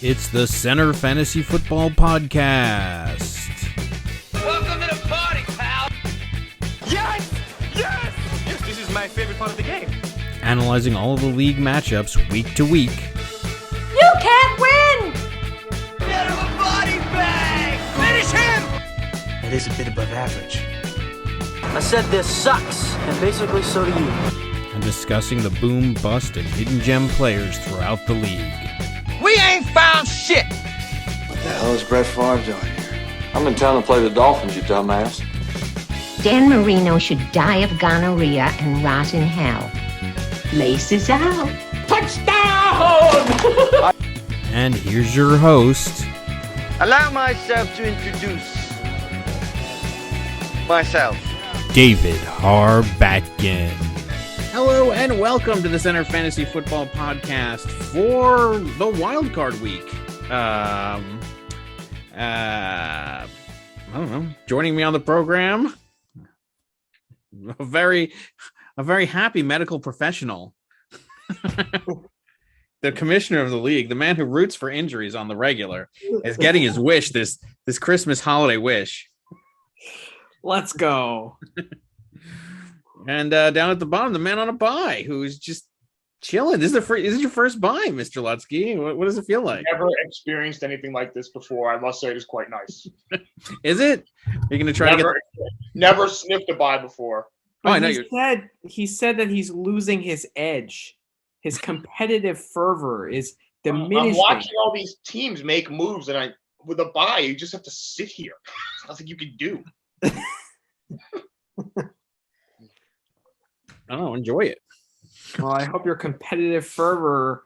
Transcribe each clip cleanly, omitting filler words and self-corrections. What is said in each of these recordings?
It's the Center Fantasy Football Podcast. Welcome to the party, pal! Yes! Yes! Yes, this is my favorite part of the game. Analyzing all of the league matchups week to week. You can't win! Get him a body bag! Finish him! That is a bit above average. I said this sucks, and basically so do you. And discussing the boom, bust, and hidden gem players throughout the league. We ain't found shit! What the hell is Brett Favre doing here? I'm in town to play the Dolphins, you dumbass. Dan Marino should die of gonorrhea and rot in hell. Laces out. Touchdown! And here's your host, Allow myself to introduce myself. David Harbatkin. Hello and welcome to the Center Fantasy Football Podcast for the Wild Card Week. I don't know. Joining me on the program, a very happy medical professional, the commissioner of the league, the man who roots for injuries on the regular, is getting his wish this Christmas holiday wish. Let's go. And down at the bottom, the man on a bye who's just chilling. This is your first bye, Mr. Lutsky. What does it feel like? Never experienced anything like this before. I must say it is quite nice. Is it? You're going to try never sniffed a bye before. Oh, I know. He said that he's losing his edge. His competitive fervor is diminishing. I'm watching all these teams make moves, and with a bye, you just have to sit here. There's nothing you can do. I don't know, enjoy it. Well, I hope your competitive fervor,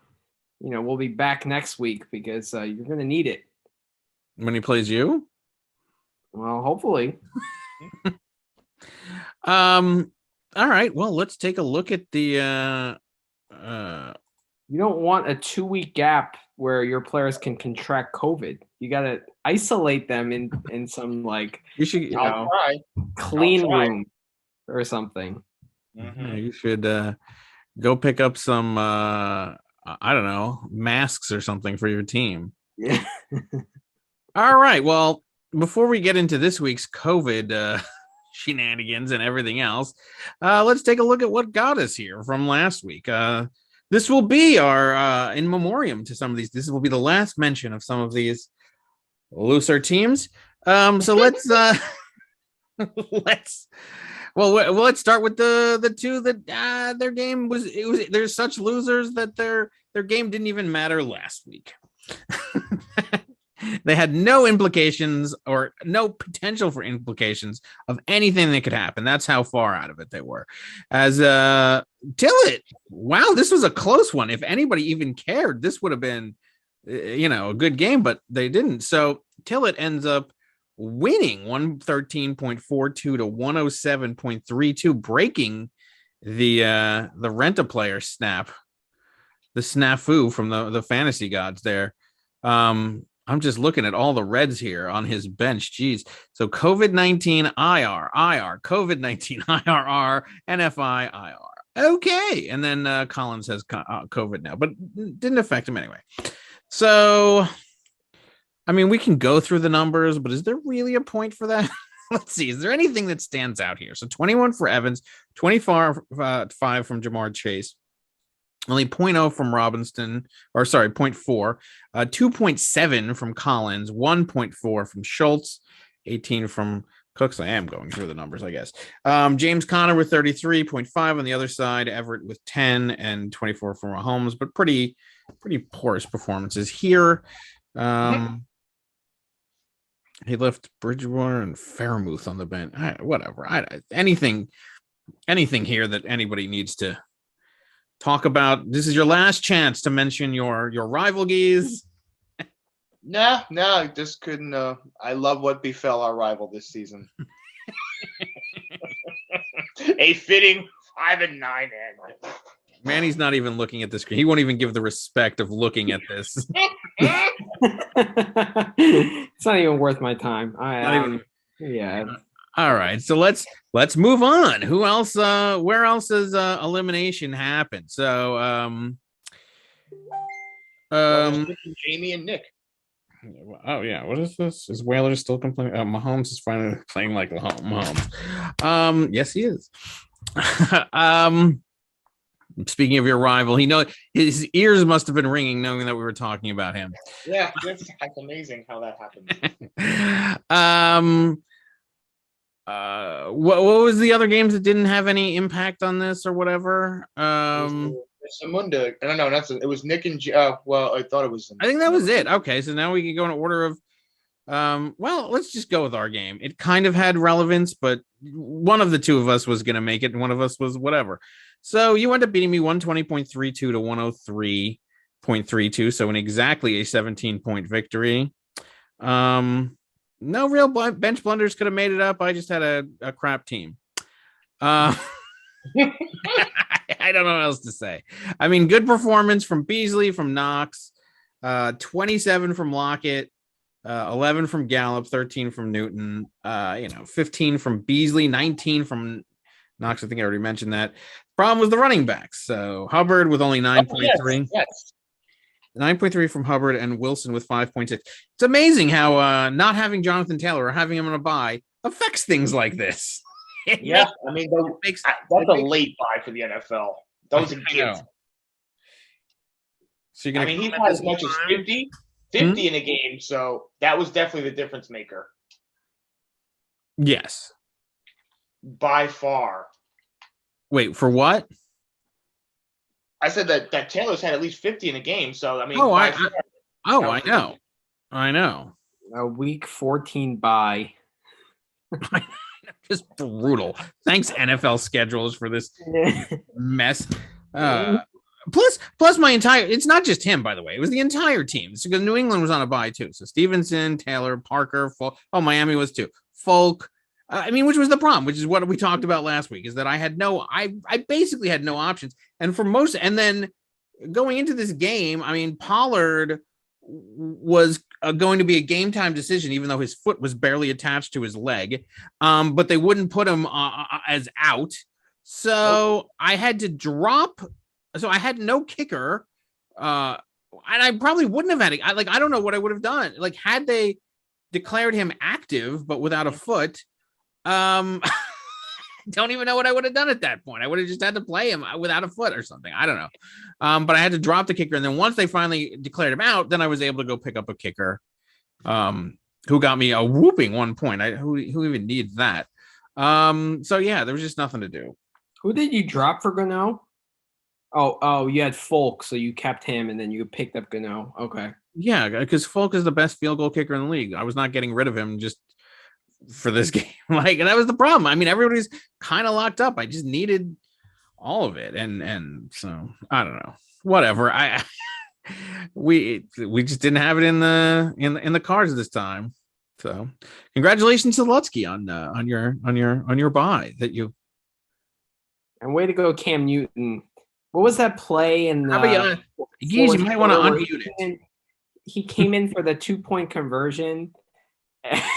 will be back next week because you're going to need it. When he plays you? Well, hopefully. All right. Well, let's take a look at the You don't want a 2-week gap where your players can contract COVID. You got to isolate them in some you should clean room or something. Mm-hmm. You should go pick up some I don't know, masks or something for your team. Yeah. All right. Well, before we get into this week's COVID shenanigans and everything else, let's take a look at what got us here from last week. This will be our in memoriam to some of these. This will be the last mention of some of these looser teams. So let's let's start with the two that their game was they're such losers that their game didn't even matter last week. They had no implications or no potential for implications of anything that could happen. That's how far out of it they were. As Tillett, wow, this was a close one. If anybody even cared, this would have been, a good game, but they didn't. So Tillett ends up winning 113.42 to 107.32, breaking the rent-a-player snap, the snafu from the fantasy gods there. I'm just looking at all the reds here on his bench. Jeez. So COVID-19 IR, COVID-19 IRR, NFI IR. Okay. And then Collins has COVID now, but didn't affect him anyway. So, I mean, we can go through the numbers, but is there really a point for that? Let's see. Is there anything that stands out here? So 21 for Evans, 25 from Jamar Chase. Only 0.0 from Robinson, 0.4, 2.7 from Collins, 1.4 from Schultz, 18 from Cooks. I am going through the numbers, I guess. James Conner with 33.5 on the other side, Everett with 10 and 24 from Mahomes, but pretty porous performances here. He left Bridgewater and Fairmouth on the bench. Whatever. Anything here that anybody needs to talk about. This is your last chance to mention your rival geese. No, just couldn't. I love what befell our rival this season. A fitting 5-9 end. Manny's not even looking at the screen. He won't even give the respect of looking at this. It's not even worth my time. Yeah. All right, so let's move on. Who else? Where else has elimination happened? So Jamie and Nick. Oh yeah, what is this? Is Whaler still complaining? Mahomes is finally playing like Mahomes. Yes, he is. Speaking of your rival, his ears must have been ringing knowing that we were talking about him. Yeah, that's amazing how that happened. What was the other games that didn't have any impact on this or whatever? Samunda. No, it was Nick and well, I thought it was. I think that was it. Okay, so now we can go in order of. Well, let's just go with our game. It kind of had relevance, but one of the two of us was going to make it, and one of us was whatever. So you end up beating me 120.32 to 103.32. So in exactly a 17-point victory. No real bench blunders could have made it up. I just had a crap team. I don't know what else to say. I mean, good performance from Beasley, from Knox, 27 from Lockett, 11 from Gallup, 13 from Newton, 15 from Beasley, 19 from Knox. I think I already mentioned that. Problem was the running backs. So Hubbard with only 9.3. Yes. 9.3 from Hubbard and Wilson with 5.6. It's amazing how not having Jonathan Taylor or having him on a bye affects things like this. I mean, that's a late buy for the NFL. That was a gift. So you're he's had as much as 50 in a game, so that was definitely the difference maker. Yes. By far. Wait, for what? I said that Taylor's had at least 50 in a game, so I mean. I know. A week 14 bye. Just brutal. Thanks, NFL schedules, for this mess. Plus my entire, it's not just him, by the way. It was the entire team. It's because New England was on a bye too. So Stevenson, Taylor, Parker, Folk. Oh, Miami was too. Folk. Which was the problem, which is what we talked about last week, is that I basically had no options. And then going into this game, Pollard was going to be a game time decision, even though his foot was barely attached to his leg. But they wouldn't put him as out. So I had to drop. So I had no kicker. And I probably wouldn't have had it. I don't know what I would have done. Had they declared him active, but without a foot, don't even know what I would have done at that point. I would have just had to play him without a foot or something. I don't know. But I had to drop the kicker. And then once they finally declared him out, then I was able to go pick up a kicker who got me a whooping 1 point. Who even needs that? So yeah, there was just nothing to do. Who did you drop for Gano? Oh, you had Folk, so you kept him and then you picked up Gano. Okay. Yeah, because Folk is the best field goal kicker in the league. I was not getting rid of him just for this game. And that was the problem. Everybody's kind of locked up. I just needed all of it. And so I don't know. Whatever. We just didn't have it in the cards this time. So congratulations to Lutsky on your buy that you. And way to go, Cam Newton. What was that play in the you might want to unmute it. He came in for the 2-point conversion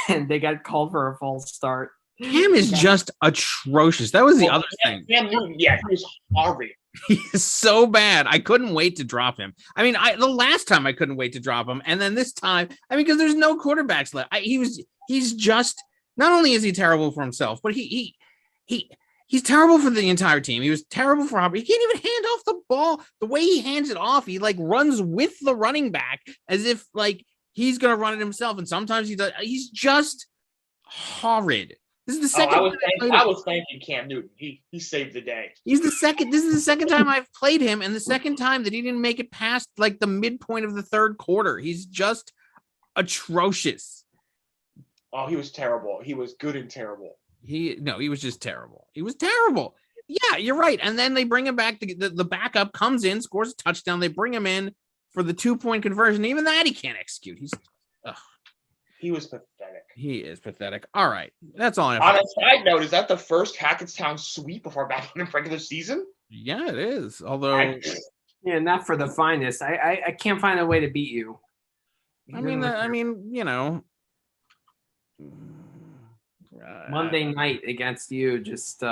and they got called for a false start. Cam is just atrocious. That was the other thing. Cam Newton, he was horrible. He is so bad. I couldn't wait to drop him. The last time I couldn't wait to drop him, and then this time, because there's no quarterbacks left. He's just, not only is he terrible for himself, but he's terrible for the entire team. He was terrible for Hubbard. He can't even hand off the ball. The way he hands it off, he runs with the running back as if he's gonna run it himself. And sometimes he does. He's just horrid. This is the second. I was thanking Cam Newton. He saved the day. He's the second. This is the second time I've played him, and the second time that he didn't make it past the midpoint of the third quarter. He's just atrocious. Oh, he was terrible. He was good and terrible. He was just terrible. He was terrible. Yeah, you're right. And then they bring him back. The backup comes in, scores a touchdown. They bring him in for the 2-point conversion. Even that he can't execute. He was pathetic. He is pathetic. All right. That's all I have. On a side note, is that the first Hackettstown sweep of our back in the regular season? Yeah, it is. Although, not for the finest. I can't find a way to beat you. Monday night against you, just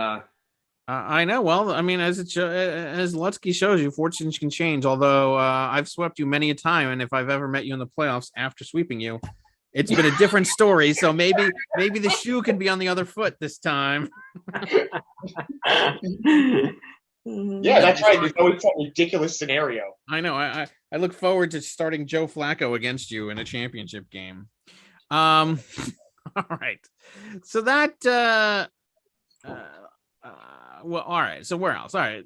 I know. Well, I mean, as Lutsky shows you, fortunes can change. Although I've swept you many a time, and if I've ever met you in the playoffs after sweeping you, it's been a different story. So maybe the shoe can be on the other foot this time. Yeah, that's right. There's always some ridiculous scenario. I know. I look forward to starting Joe Flacco against you in a championship game. All right. So that well, all right. So where else? All right.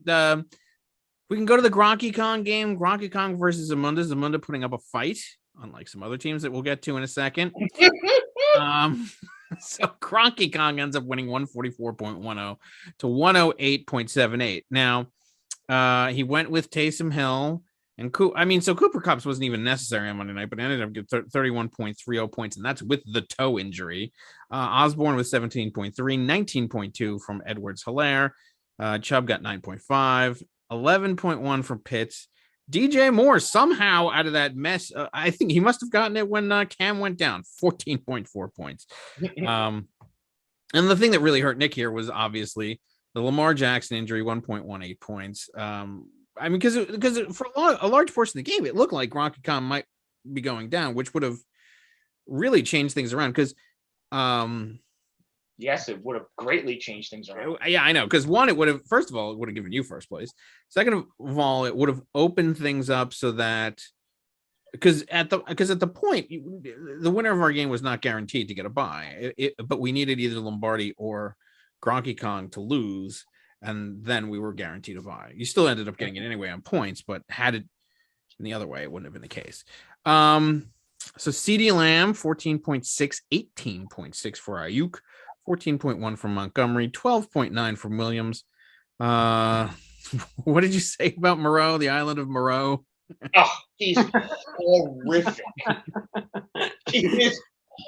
We can go to the Gronk Kong game. Gronk Kong versus Zamunda. Zamunda putting up a fight, unlike some other teams that we'll get to in a second. So Gronk Kong ends up winning 144.10 to 108.78. Now, he went with Taysom Hill and so Cooper Kupp wasn't even necessary on Monday night, but ended up getting 31.30 points, and that's with the toe injury. Osborne with 17.3, 19.2 from Edwards-Helaire. Chubb got 9.5, 11.1 from Pitts. DJ Moore somehow out of that mess. I think he must have gotten it when Cam went down, 14.4 points. And the thing that really hurt Nick here was obviously the Lamar Jackson injury, 1.18 points. I mean, because for a large portion of the game, it looked like Gronk Kong might be going down, which would have really changed things around. Because yes, it would have greatly changed things around. Yeah, I know. Because one, it would have, first of all, it would have given you first place. Second of all, it would have opened things up so that because at the point, the winner of our game was not guaranteed to get a bye, but we needed either Lombardi or Gronk Kong to lose, and then we were guaranteed a bye. You still ended up getting it anyway on points, but had it in the other way, it wouldn't have been the case. So CeeDee Lamb, 14.6, 18.6 for Ayuk, 14.1 from Montgomery, 12.9 from Williams. What did you say about Moreau, the island of Moreau? Oh, he's horrific. He is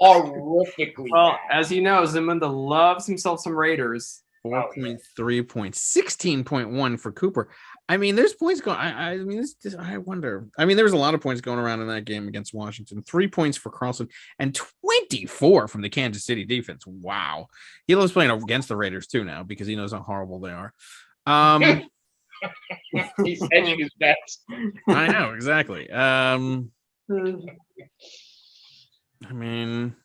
horrifically bad. As you know, Zamunda loves himself some Raiders. 4.3 points, 16.1 for Cooper. I mean, there's points going. I mean, I wonder. I mean, there was a lot of points going around in that game against Washington. 3 points for Carlson and 24 from the Kansas City defense. Wow, he loves playing against the Raiders too now because he knows how horrible they are. He's hedging his bets. I know exactly. I mean,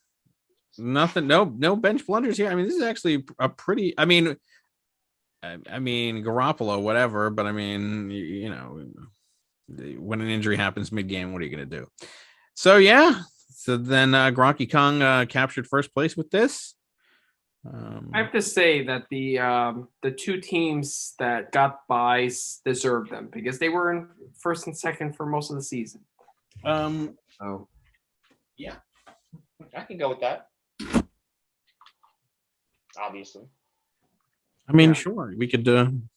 nothing. No bench blunders here. I mean, this is actually a pretty. I mean, Garoppolo, whatever. But I mean, you know, when an injury happens mid-game, what are you going to do? So yeah. So then Gronk Kong captured first place with this. I have to say that the two teams that got buys deserved them because they were in first and second for most of the season. Yeah, I can go with that. Obviously. I mean, sure, we could.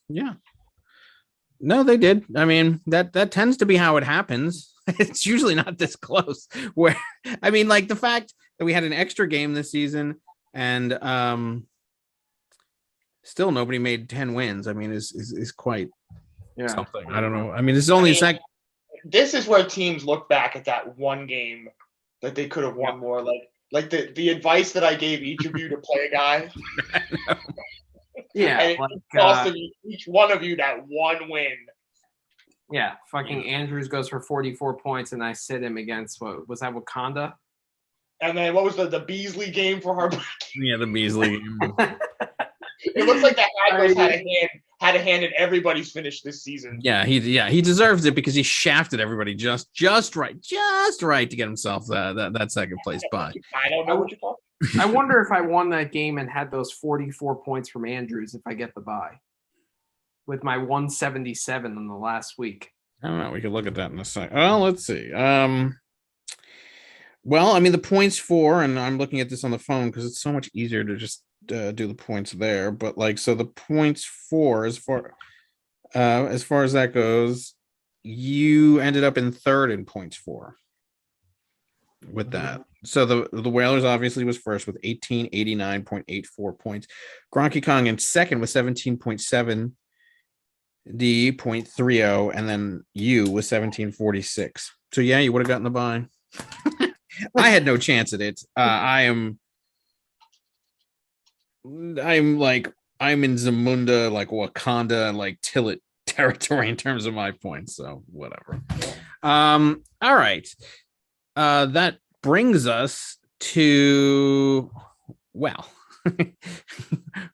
Yeah. No, they did. I mean, that tends to be how it happens. It's usually not this close. Where I mean, like the fact that we had an extra game this season. And still nobody made 10 wins. I mean, is quite something. I don't know. I mean, this is only a second. This is where teams look back at that one game that they could have won more. Like the advice that I gave each of you to play a guy. Yeah. And it cost each one of you that one win. Yeah. Fucking Andrews goes for 44 points and I sit him against what was that, Wakanda? And then what was the Beasley game for her? Yeah, the Beasley game. It looks like that Agros had a hand in everybody's finish this season. Yeah, he deserves it because he shafted everybody just right to get himself that second place bye. I don't know what you call it. I wonder if I won that game and had those 44 points from Andrews if I get the bye with my 177 in the last week. I don't know. We could look at that in a second. Well, let's see. Well, I mean, the points for, and I'm looking at this on the phone because it's so much easier to just do the points there. But like, so the points for, as far as that goes, you ended up in third in points for with that. So the Whalers obviously was first with 1889.84 points. Gronk Kong in second with 17.7 D.30, and then you with 1746. So yeah, you would have gotten the bye. I had no chance at it. I'm like I'm in Zamunda, like Wakanda, like Tillet territory in terms of my points. So whatever. All right. That brings us to, well,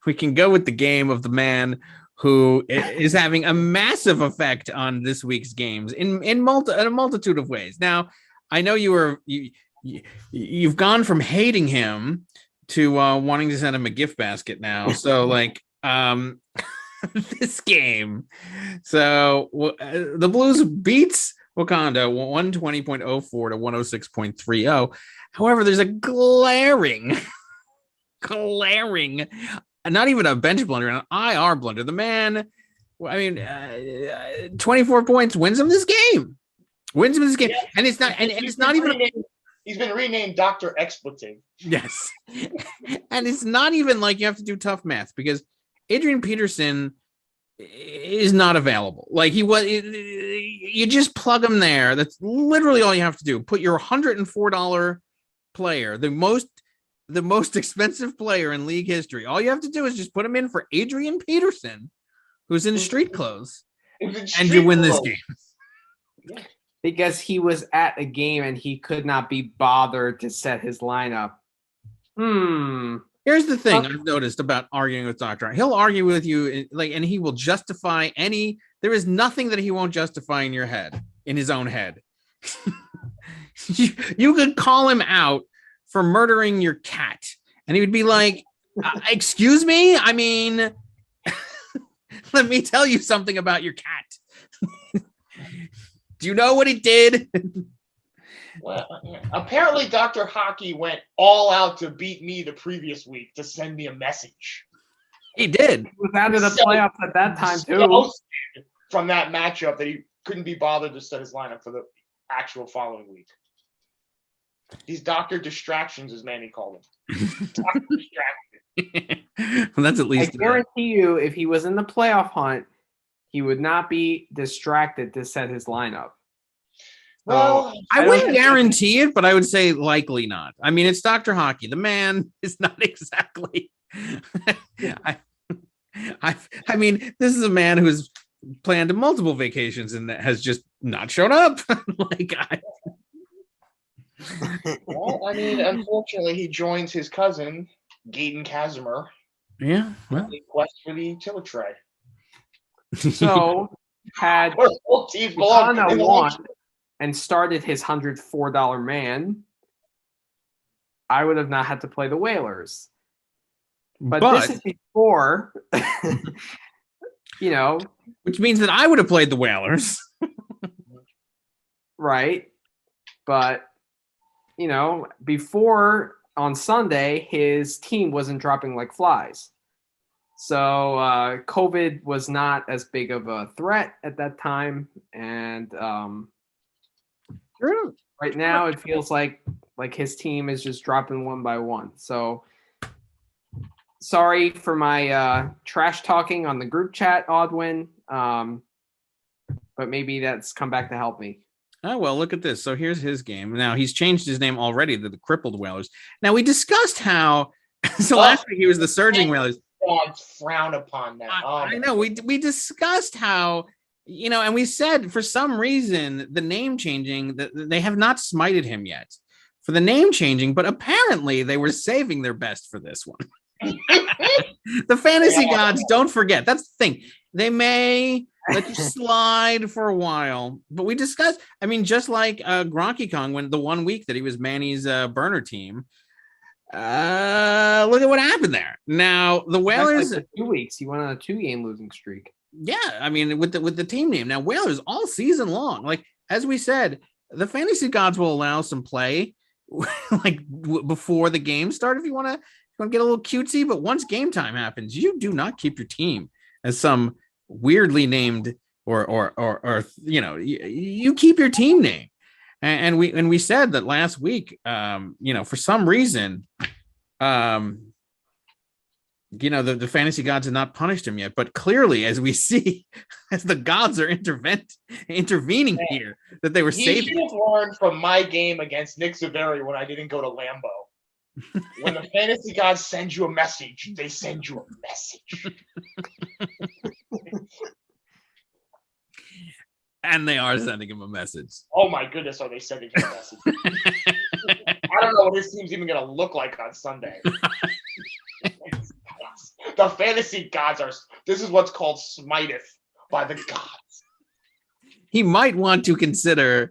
we can go with the game of the man who is having a massive effect on this week's games in a multitude of ways. Now, I know you've gone from hating him to wanting to send him a gift basket now. So like this game. So the Blues beats Wakanda 120.04 to 106.30. However, there's a glaring, not even a bench blunder, an IR blunder. The man, I mean, 24 points wins him this game. Yeah. And it's not, and it's not even. He's been renamed Dr. Expletive. Yes. And it's not even like you have to do tough math because Adrian Peterson is not available. Like you just plug him there. That's literally all you have to do. Put your $104 player, the most expensive player in league history. All you have to do is just put him in for Adrian Peterson, who's in street clothes, and you win this game. Yeah. Because he was at a game and he could not be bothered to set his lineup. Here's the thing I've noticed about arguing with Dr. He'll argue with you and he will justify there is nothing that he won't justify in your head, in his own head. You could call him out for murdering your cat and he would be like, excuse me? I mean, let me tell you something about your cat. Do you know what he did? Well, apparently Dr. Hockey went all out to beat me the previous week to send me a message. He did. He was out of the playoffs at that time, too. From that matchup that he couldn't be bothered to set his lineup for the actual following week. These Dr. Distractions, as Manny called them. Dr. Distractions. Well, that's at least. I guarantee you, if he was in the playoff hunt, he would not be distracted to set his lineup. Well, I wouldn't guarantee it, but I would say likely not. I mean, it's Dr. Hockey. The man is not exactly. I mean, this is a man who's planned multiple vacations and has just not shown up. Well, I mean, unfortunately, he joins his cousin, Gaten Casimir. Yeah. Well. In quest for the Tillitree. So, had Wakanda won and started his $104 man, I would have not had to play the Whalers. But this is before, Which means that I would have played the Whalers. Right. But, before on Sunday, his team wasn't dropping like flies. So COVID was not as big of a threat at that time. And right now it feels like his team is just dropping one by one. So sorry for my trash talking on the group chat, Odwin. But maybe that's come back to help me. Oh, well, look at this. So here's his game. Now he's changed his name already to the Crippled Whalers. Now we discussed how last week he was the Surging Whalers. God, frown upon that. I know. We discussed how, and we said for some reason the name changing, that they have not smited him yet for the name changing, but apparently they were saving their best for this one. The fantasy gods, don't forget. That's the thing. They may let you slide for a while, but we discussed, I mean, just like Gronk Kong, when the 1 week that he was Manny's burner team, look at what happened there. Now the Whalers, like 2 weeks, he went on a 2-game losing streak. Yeah, I mean, with the team name. Now Whalers all season long, like as we said, the fantasy gods will allow some play before the game start if you want to get a little cutesy, but once game time happens, you do not keep your team as some weirdly named or you keep your team name. And we said that last week, for some reason, the fantasy gods have not punished him yet, but clearly, as we see, as the gods are intervening here, that they were saving. He should have learned from my game against Nick Zaveri when I didn't go to Lambeau. When the fantasy gods send you a message, they send you a message. And they are sending him a message. Oh my goodness, are they sending him a message? I don't know what his team's even going to look like on Sunday. The fantasy gods are. This is what's called smiteth by the gods. He might want to consider.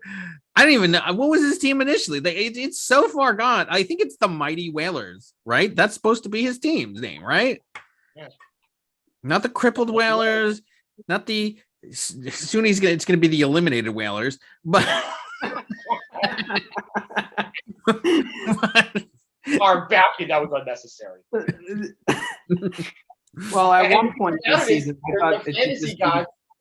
I don't even know what was his team initially. It's so far gone. I think it's the Mighty Whalers, right? That's supposed to be his team's name, right? Yeah. Not the crippled Whalers, not the. Soon it's gonna be the eliminated Whalers, but. Our bounty, that was unnecessary. Well, at one point this season,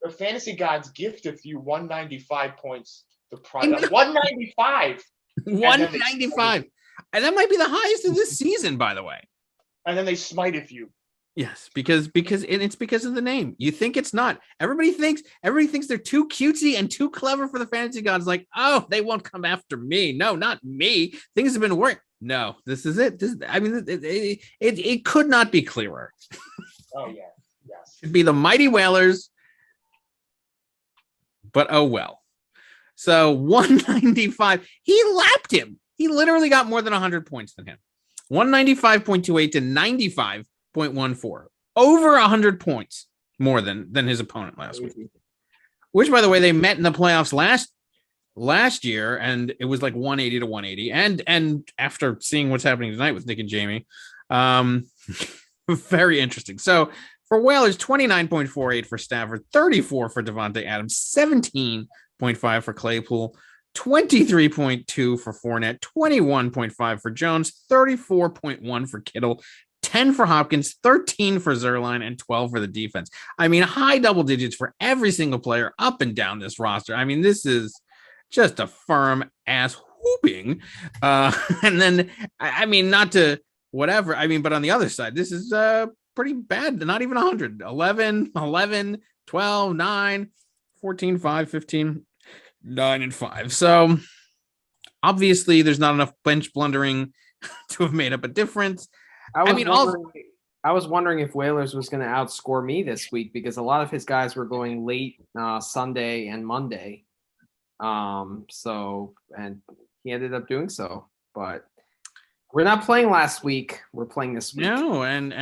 the fantasy gods gifteth you 195 points. The prize 195. 195, and that might be the highest of this season, by the way. And then they smiteth you. Yes, because it's because of the name. You think it's not. Everybody thinks they're too cutesy and too clever for the fantasy gods. Like, oh, they won't come after me. No, not me. Things have been working. No, this is it. It could not be clearer. Oh yeah, yes. It'd be the Mighty Whalers. But oh well. So 195. He lapped him. He literally got more than 100 points than him. 195.28 to 95.14. Over 100 points more than his opponent last week. Which, by the way, they met in the playoffs last year, and it was like 180 to 180. And after seeing what's happening tonight with Nick and Jamie, very interesting. So for Whalers, 29.48 for Stafford, 34 for Devontae Adams, 17.5 for Claypool, 23.2 for Fournette, 21.5 for Jones, 34.1 for Kittle, 10 for Hopkins, 13 for Zerline, and 12 for the defense. I mean, high double digits for every single player up and down this roster. I mean, this is just a firm ass whooping. And then, I mean, not to whatever. I mean, but on the other side, this is pretty bad. Not even 100. 11, 12, 9, 14, 5, 15, 9, and 5. So obviously there's not enough bench blundering to have made up a difference. I was wondering if Whalers was going to outscore me this week because a lot of his guys were going late Sunday and Monday. So he ended up doing so, but we're not playing last week. We're playing this week. No, and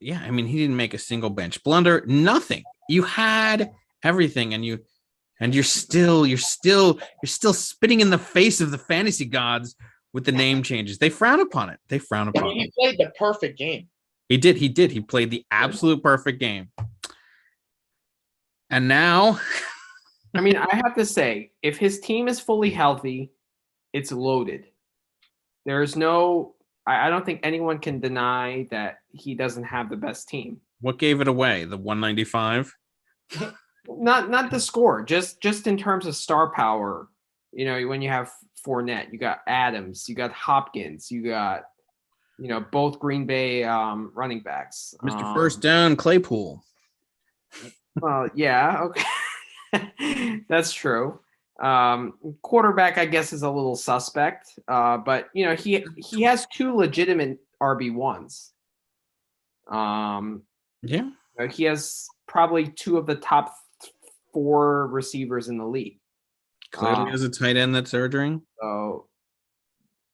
yeah, I mean, he didn't make a single bench blunder, nothing. You had everything, and you're still spitting in the face of the fantasy gods with the name changes. They frown upon it. He played the perfect game. He did. He played the absolute perfect game. And now, I mean, I have to say, if his team is fully healthy, it's loaded. There's no, I don't think anyone can deny that he doesn't have the best team. What gave it away? The 195? Not the score, just in terms of star power. You know, when you have Fournette, you got Adams, you got Hopkins, you got, you know, both Green Bay running backs. Mr. First Down, Claypool. Well, yeah, okay. That's true. Quarterback, I guess, is a little suspect. But you know, he has two legitimate RB1s. Yeah. He has probably two of the top 4 receivers in the league. Clearly has a tight end that's surgering. So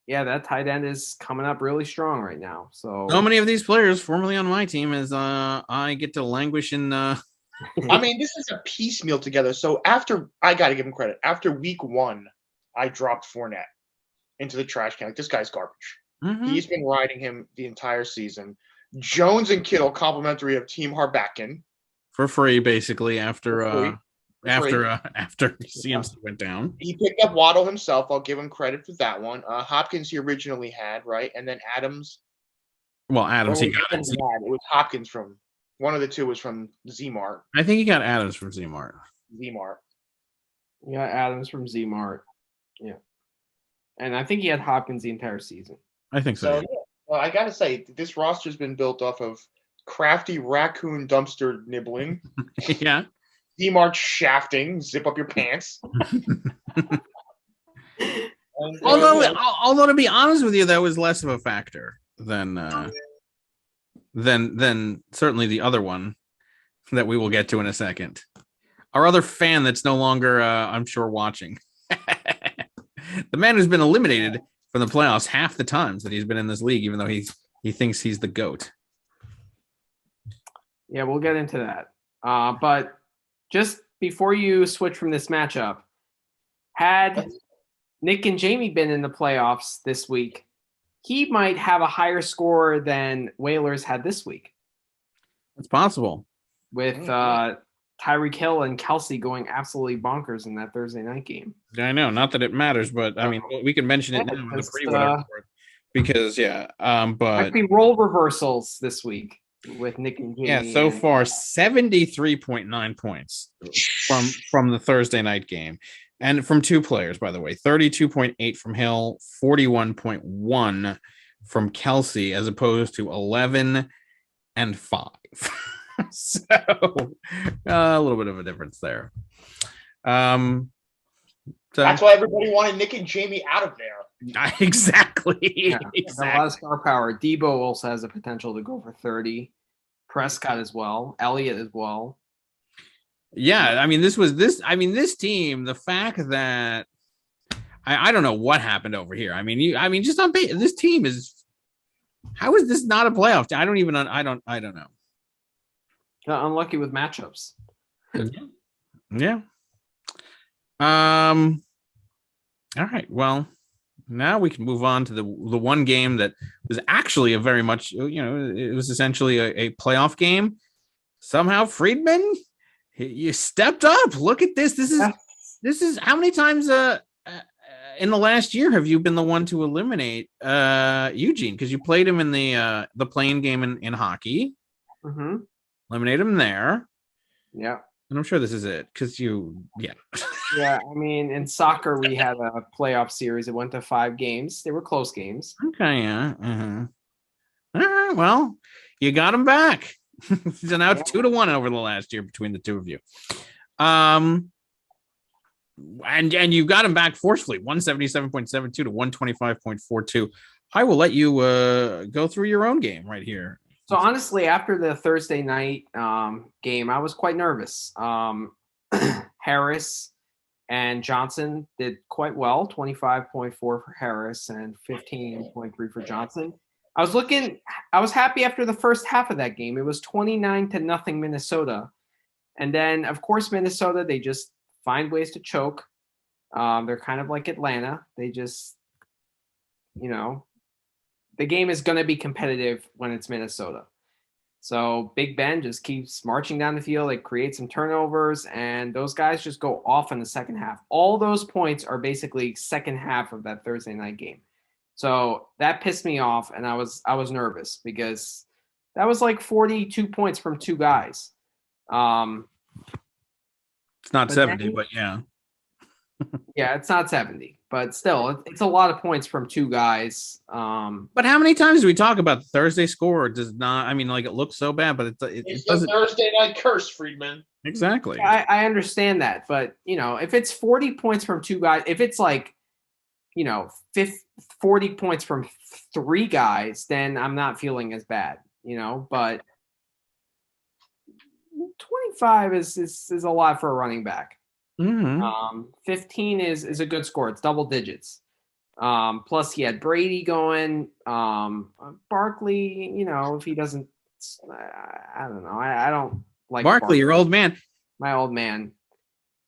yeah, that tight end is coming up really strong right now. So many of these players formerly on my team as I get to languish in I mean, this is a piecemeal together. So I got to give him credit. After week 1, I dropped Fournette into the trash can. Like, this guy's garbage. Mm-hmm. He's been riding him the entire season. Jones and Kittle, complimentary of Team Harbacken. For free, basically, after CMC went down. He picked up Waddle himself. I'll give him credit for that one. Hopkins he originally had, right? And then Adams. Well, Adams, he got it. It was Hopkins from – one of the two was from Z-Mart. I think he got Adams from Z-Mart. Yeah, Adams from Z-Mart. Yeah. And I think he had Hopkins the entire season. I think so. Yeah. Well, I got to say, this roster's been built off of crafty raccoon dumpster nibbling. Yeah. Z-Mart shafting, zip up your pants. Although to be honest with you, that was less of a factor than certainly the other one that we will get to in a second. Our other fan that's no longer, I'm sure, watching. The man who's been eliminated from the playoffs half the times that he's been in this league, even though he thinks he's the GOAT. Yeah, we'll get into that. But just before you switch from this matchup, had Nick and Jamie been in the playoffs this week, he might have a higher score than Whalers had this week. It's possible. With Tyreek Hill and Kelsey going absolutely bonkers in that Thursday night game. I know, not that it matters, but I mean, we can mention it now in the pre-whatever because but might be role reversals this week with Nick and Jamie. Yeah, so far 73.9 points from the Thursday night game, and from two players, by the way, 32.8 from Hill, 41.1 from Kelsey, as opposed to 11 and 5. So a little bit of a difference there. So, that's why everybody wanted Nick and Jamie out of there. Exactly. Yeah, exactly. A lot of star power. Debo also has the potential to go for 30. Prescott as well. Elliott as well. Yeah, I mean, this team, the fact that I don't know what happened over here. I mean, just on base, this team is. How is this not a playoff team? I don't know. Unlucky with matchups. Yeah. All right. Well, now we can move on to the one game that was actually a very much, it was essentially a playoff game. Somehow, Friedman, you stepped up. Look at this. This is how many times in the last year have you been the one to eliminate Eugene? Because you played him in the playing game in hockey. Mm-hmm. Eliminate him there. Yeah. And I'm sure this is it because Yeah, I mean, in soccer, we had a playoff series. It went to 5 games. They were close games. Okay, yeah. Uh-huh. All right, well, you got him back. So now it's 2-1 over the last year between the two of you. And you got him back forcefully, 177.72 to 125.42. I will let you go through your own game right here. So honestly, after the Thursday night game, I was quite nervous. Harris and Johnson did quite well, 25.4 for Harris and 15.3 for Johnson. I was happy after the first half of that game. It was 29-0 Minnesota. And then, of course, Minnesota, they just find ways to choke. They're kind of like Atlanta. They just, the game is going to be competitive when it's Minnesota. So Big Ben just keeps marching down the field. They create some turnovers, and those guys just go off in the second half. All those points are basically second half of that Thursday night game. So that pissed me off, and I was nervous because that was like 42 points from 2 guys. It's not 70, but yeah. Yeah, it's not 70, but still, it's a lot of points from 2 guys. But how many times do we talk about the Thursday score? It does not. I mean, like, it looks so bad, but it doesn't. The Thursday night curse, Friedman. Exactly. I understand that, but if it's 40 points from 2 guys, if it's like, 40 points from 3 guys, then I'm not feeling as bad, But 25 is a lot for a running back. Mm-hmm. 15 is a good score. It's double digits. Plus he had Brady going. Barkley, if he doesn't, I don't know. I don't like Barkley, your old man. My old man.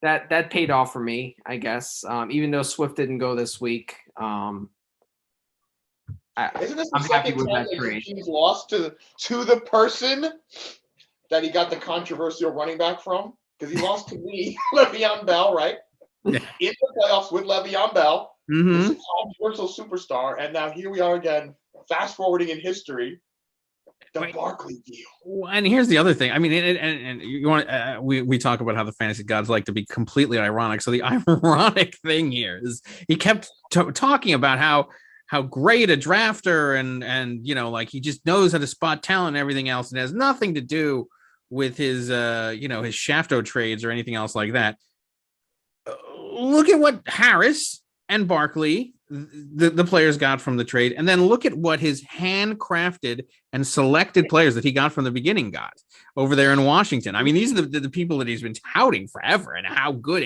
That paid off for me, I guess. Even though Swift didn't go this week. Isn't this the I'm happy second with time that trade. He's lost to the person that he got the controversial running back from? Because he lost to me, Le'Veon Bell, right? Yeah. In the playoffs with Le'Veon Bell, Mm-hmm. this controversial superstar, and now here we are again, fast forwarding in history, the Barkley deal. And here's the other thing. I mean, and you want we talk about how the fantasy gods like to be completely ironic. So the ironic thing here is he kept talking about how great a drafter and like he just knows how to spot talent and everything else, and it has nothing to do with his his Shafto trades or anything else like that. Look at what Harris and Barkley, the players got from the trade, and then look at what his handcrafted and selected players that he got from the beginning got over there in Washington. I mean, these are the people that he's been touting forever, and how good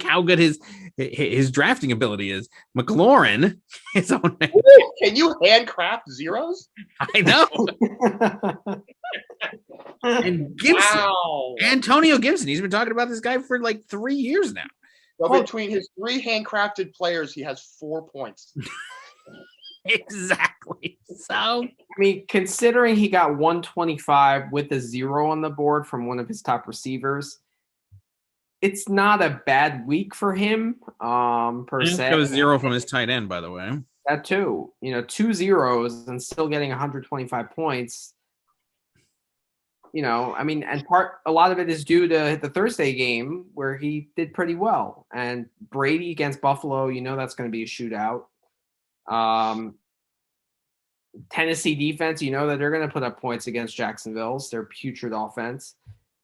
how good his drafting ability is. McLaurin, his own man. Can you handcraft zeros? I know. And Gibson, Antonio Gibson, he's been talking about this guy for like 3 years now. Well, between his 3 handcrafted players, he has 4 points. Exactly. So, I mean, considering he got 125 with a 0 on the board from one of his top receivers, it's not a bad week for him, per se. It was 0 from his tight end, by the way. That too. 2 zeros and still getting 125 points. I mean, and a lot of it is due to the Thursday game where he did pretty well. And Brady against Buffalo, that's going to be a shootout. Tennessee defense, that they're going to put up points against Jacksonville's. Their putrid offense.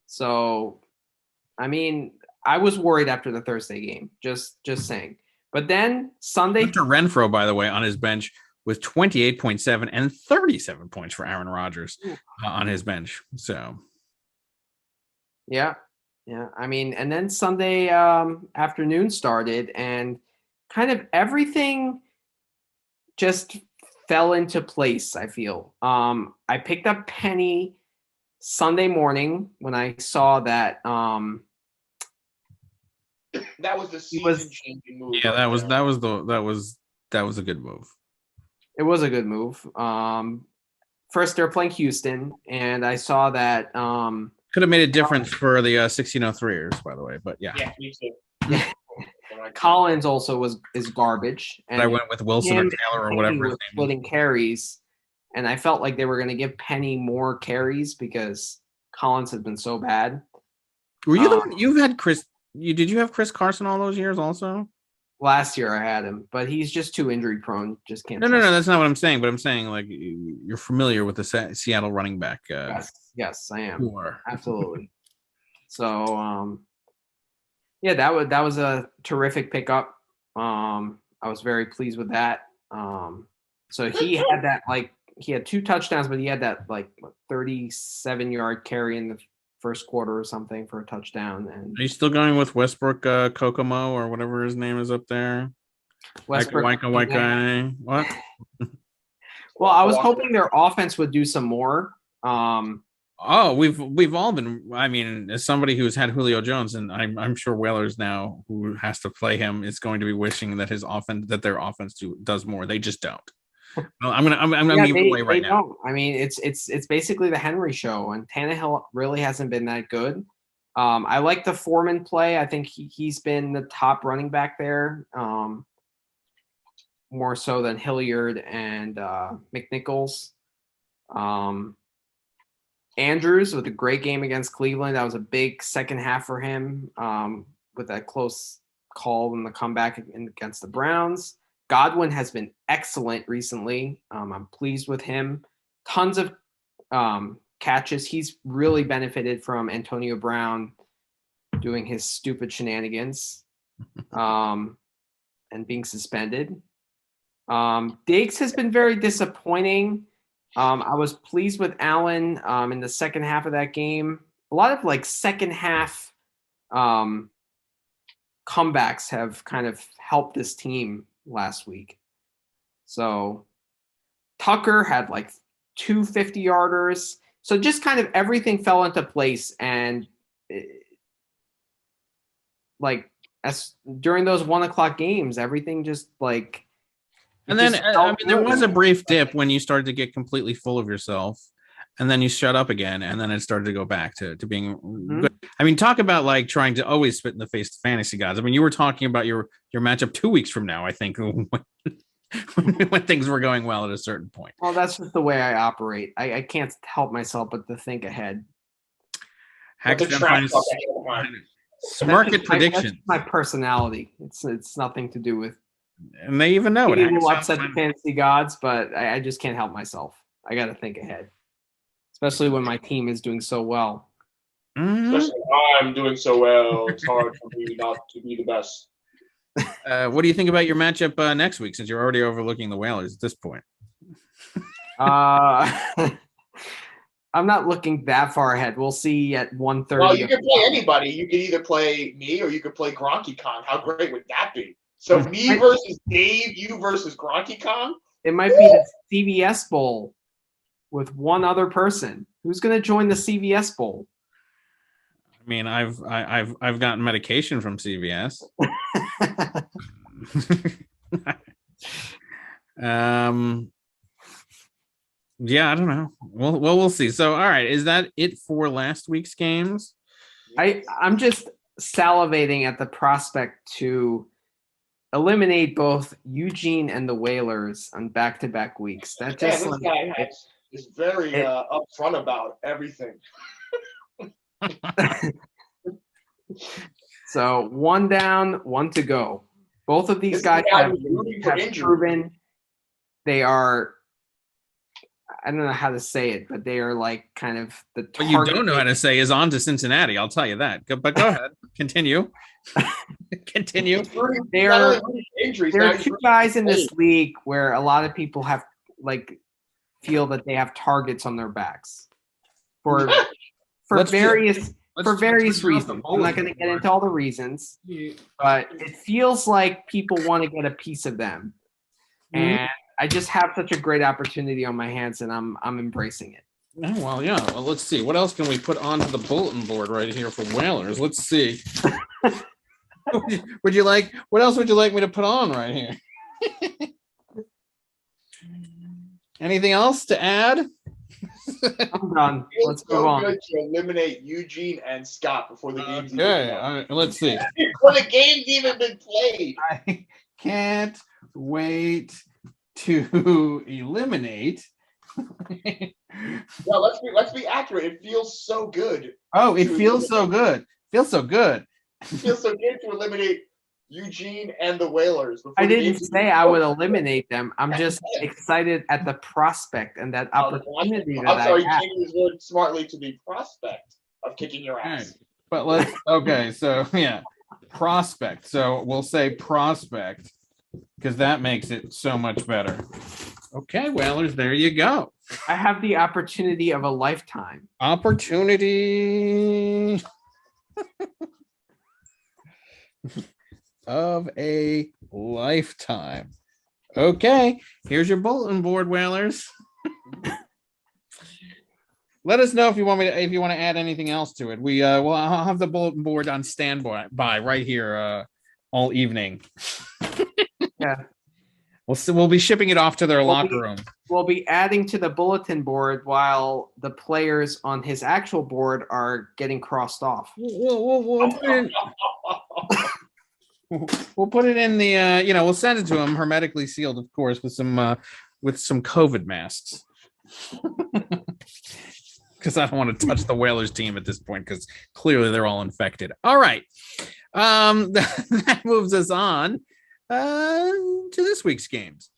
So, I mean, I was worried after the Thursday game. Just saying. But then Sunday, Hunter Renfrow, by the way, on his bench with 28.7 and 37 points for Aaron Rodgers on his bench. So, yeah. I mean, and then Sunday afternoon started, and kind of everything just fell into place, I feel. I picked up Penny Sunday morning when I saw that. That was the season-changing move. Yeah, that was a good move. It was a good move. First, they're playing Houston, and I saw that. Could have made a difference for the 1603ers, by the way, but yeah. Yeah, me too. Collins also is garbage. And I went with Wilson or Taylor or whatever his name splitting carries, and I felt like they were going to give Penny more carries because Collins has been so bad. Were you the one? You've had Chris. Did you have Chris Carson all those years also? Last year I had him, but he's just too injury prone. Just can't. No. That's not what I'm saying. But I'm saying like you're familiar with the Seattle running back. Yes, I am. Sure. Absolutely. So, yeah, that was a terrific pickup. I was very pleased with that. So he had 2 touchdowns, but he had that 37-yard carry in the first quarter or something for a touchdown. And are you still going with Westbrook Kokomo or whatever his name is up there? Westbrook, white guy. What? Well, I was hoping their offense would do some more. We've all been. I mean, as somebody who's had Julio Jones, and I'm sure Whalers now, who has to play him, is going to be wishing that their offense does more. They just don't. Well, I'm gonna give it away right now. Don't. I mean, it's basically the Henry show, and Tannehill really hasn't been that good. I like the Foreman play. I think he's been the top running back there, more so than Hilliard and McNichols. Andrews with a great game against Cleveland. That was a big second half for him with that close call in the comeback against the Browns. Godwin has been excellent recently. I'm pleased with him. Tons of catches. He's really benefited from Antonio Brown doing his stupid shenanigans and being suspended. Diggs has been very disappointing. I was pleased with Allen in the second half of that game. A lot of second half comebacks have kind of helped this team last week. So Tucker had 2 50-yarders. So just kind of everything fell into place. And as during those 1:00 games, everything just And then there was a brief dip when you started to get completely full of yourself, and then you shut up again, and then it started to go back to being good. I mean, talk about trying to always spit in the face of fantasy gods. I mean, you were talking about your matchup 2 weeks from now, I think, when things were going well at a certain point. Well, that's just the way I operate. I can't help myself but to think ahead. Market prediction. That's my personality. It's nothing to do with. And they even know it. Maybe will upset the fantasy gods, but I just can't help myself. I got to think ahead, especially when my team is doing so well. Especially when I'm doing so well, it's hard for me not to be the best. What do you think about your matchup next week? Since you're already overlooking the Whalers at this point. I'm not looking that far ahead. We'll see at 1:30. Well, you could play anybody. You could either play me or you could play Gronk Kong. How great would that be? So me versus Dave, you versus Gronk Kong. It might be the CVS Bowl with one other person. Who's going to join the CVS Bowl? I mean, I've gotten medication from CVS. Yeah, I don't know. We'll see. So, all right, is that it for last week's games? I'm just salivating at the prospect to eliminate both Eugene and the Whalers on back-to-back weeks. That just this guy is very upfront about everything. So 1 down, 1 to go. Both of these guys have proven they are. I don't know how to say it, but they are like kind of the target. What you don't know how to say is on to Cincinnati. I'll tell you that. But go ahead. Continue. Continue. There are 2 guys in this league where a lot of people have feel that they have targets on their backs for various reasons. I'm not going to get into all the reasons, but it feels like people want to get a piece of them, and I just have such a great opportunity on my hands, and I'm embracing it. Oh, well, yeah. Well, let's see. What else can we put onto the bulletin board right here for Whalers? Let's see. What else would you like me to put on right here? Anything else to add? I'm done. Let's move on. Good to eliminate Eugene and Scott before the game's Okay, let's see. Before the game's even been played. I can't wait to eliminate. No, let's be accurate. It feels so good. Oh, it feels so good. Feels so good. It feels so good to eliminate Eugene and the Whalers. I didn't say I would eliminate them. I'm just excited at the prospect and that opportunity that I have. Changing his word smartly to the prospect of kicking your ass. Right. But so yeah, prospect. So we'll say prospect because that makes it so much better. Okay, Whalers, there you go. I have the opportunity of a lifetime. Opportunity of a lifetime. Okay, here's your bulletin board, Whalers. Let us know if you want to add anything else to it. I'll have the bulletin board on standby right here all evening. Yeah. We'll be shipping it off to their locker room. We'll be adding to the bulletin board while the players on his actual board are getting crossed off. We'll put it in the we'll send it to him hermetically sealed, of course, with some COVID masks. Because I don't want to touch the Whalers team at this point because clearly they're all infected. All right. That moves us on to this week's games.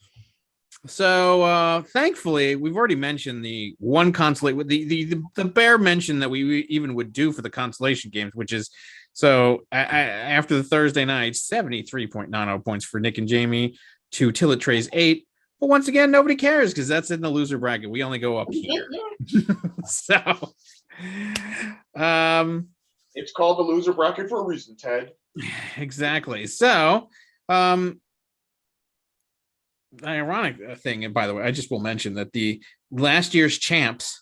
So thankfully, we've already mentioned the one consolation, the bare mention that we even would do for the consolation games, which is after the Thursday night, 73.90 points for Nick and Jamie to Tillet Trey's 8. But once again, nobody cares because that's in the loser bracket. We only go up here. So it's called the loser bracket for a reason, Ted. Exactly. So the ironic thing, and by the way, I just will mention that the last year's champs,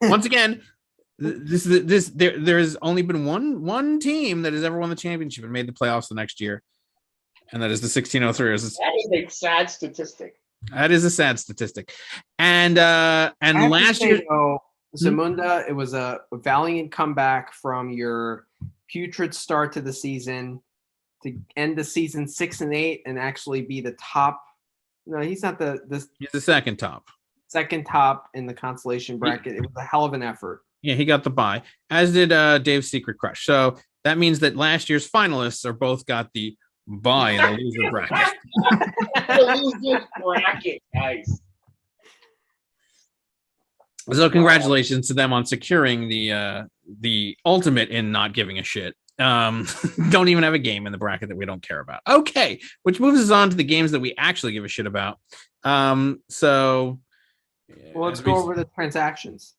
once again, there has only been one team that has ever won the championship and made the playoffs the next year, and that is the 1603ers. That is a sad statistic. That is a sad statistic. And last year, Zamunda, it was a valiant comeback from your putrid start to the season to end the season 6-8 and actually be the top. No, he's not he's the second top in the consolation bracket. It was a hell of an effort. Yeah, he got the bye, as did Dave's Secret Crush. So that means that last year's finalists are both got the bye in the loser bracket. The loser bracket, guys. So congratulations to them on securing the ultimate in not giving a shit. Don't even have a game in the bracket that we don't care about. Okay, which moves us on to the games that we actually give a shit about. So Well, let's go over the transactions.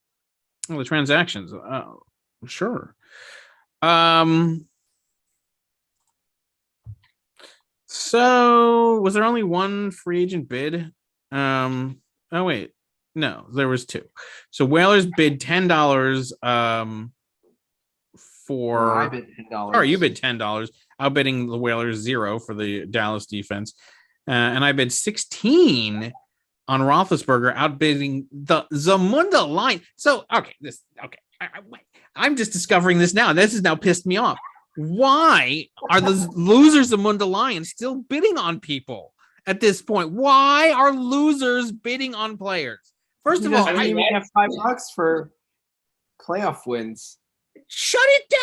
Oh, the transactions. Oh, sure. So was there only one free agent bid? Oh wait, no, there was two. So Whalers bid $10. For I bid $10. Sorry, you bid $10, outbidding the Whalers $0 for the Dallas defense, and I bid 16 on Roethlisberger, outbidding the Zamunda line. So I'm just discovering this now. This has now pissed me off. Why are the losers Zamunda Lions still bidding on people at this point? Why are losers bidding on players? First of all, I even have $5 for playoff wins. Shut it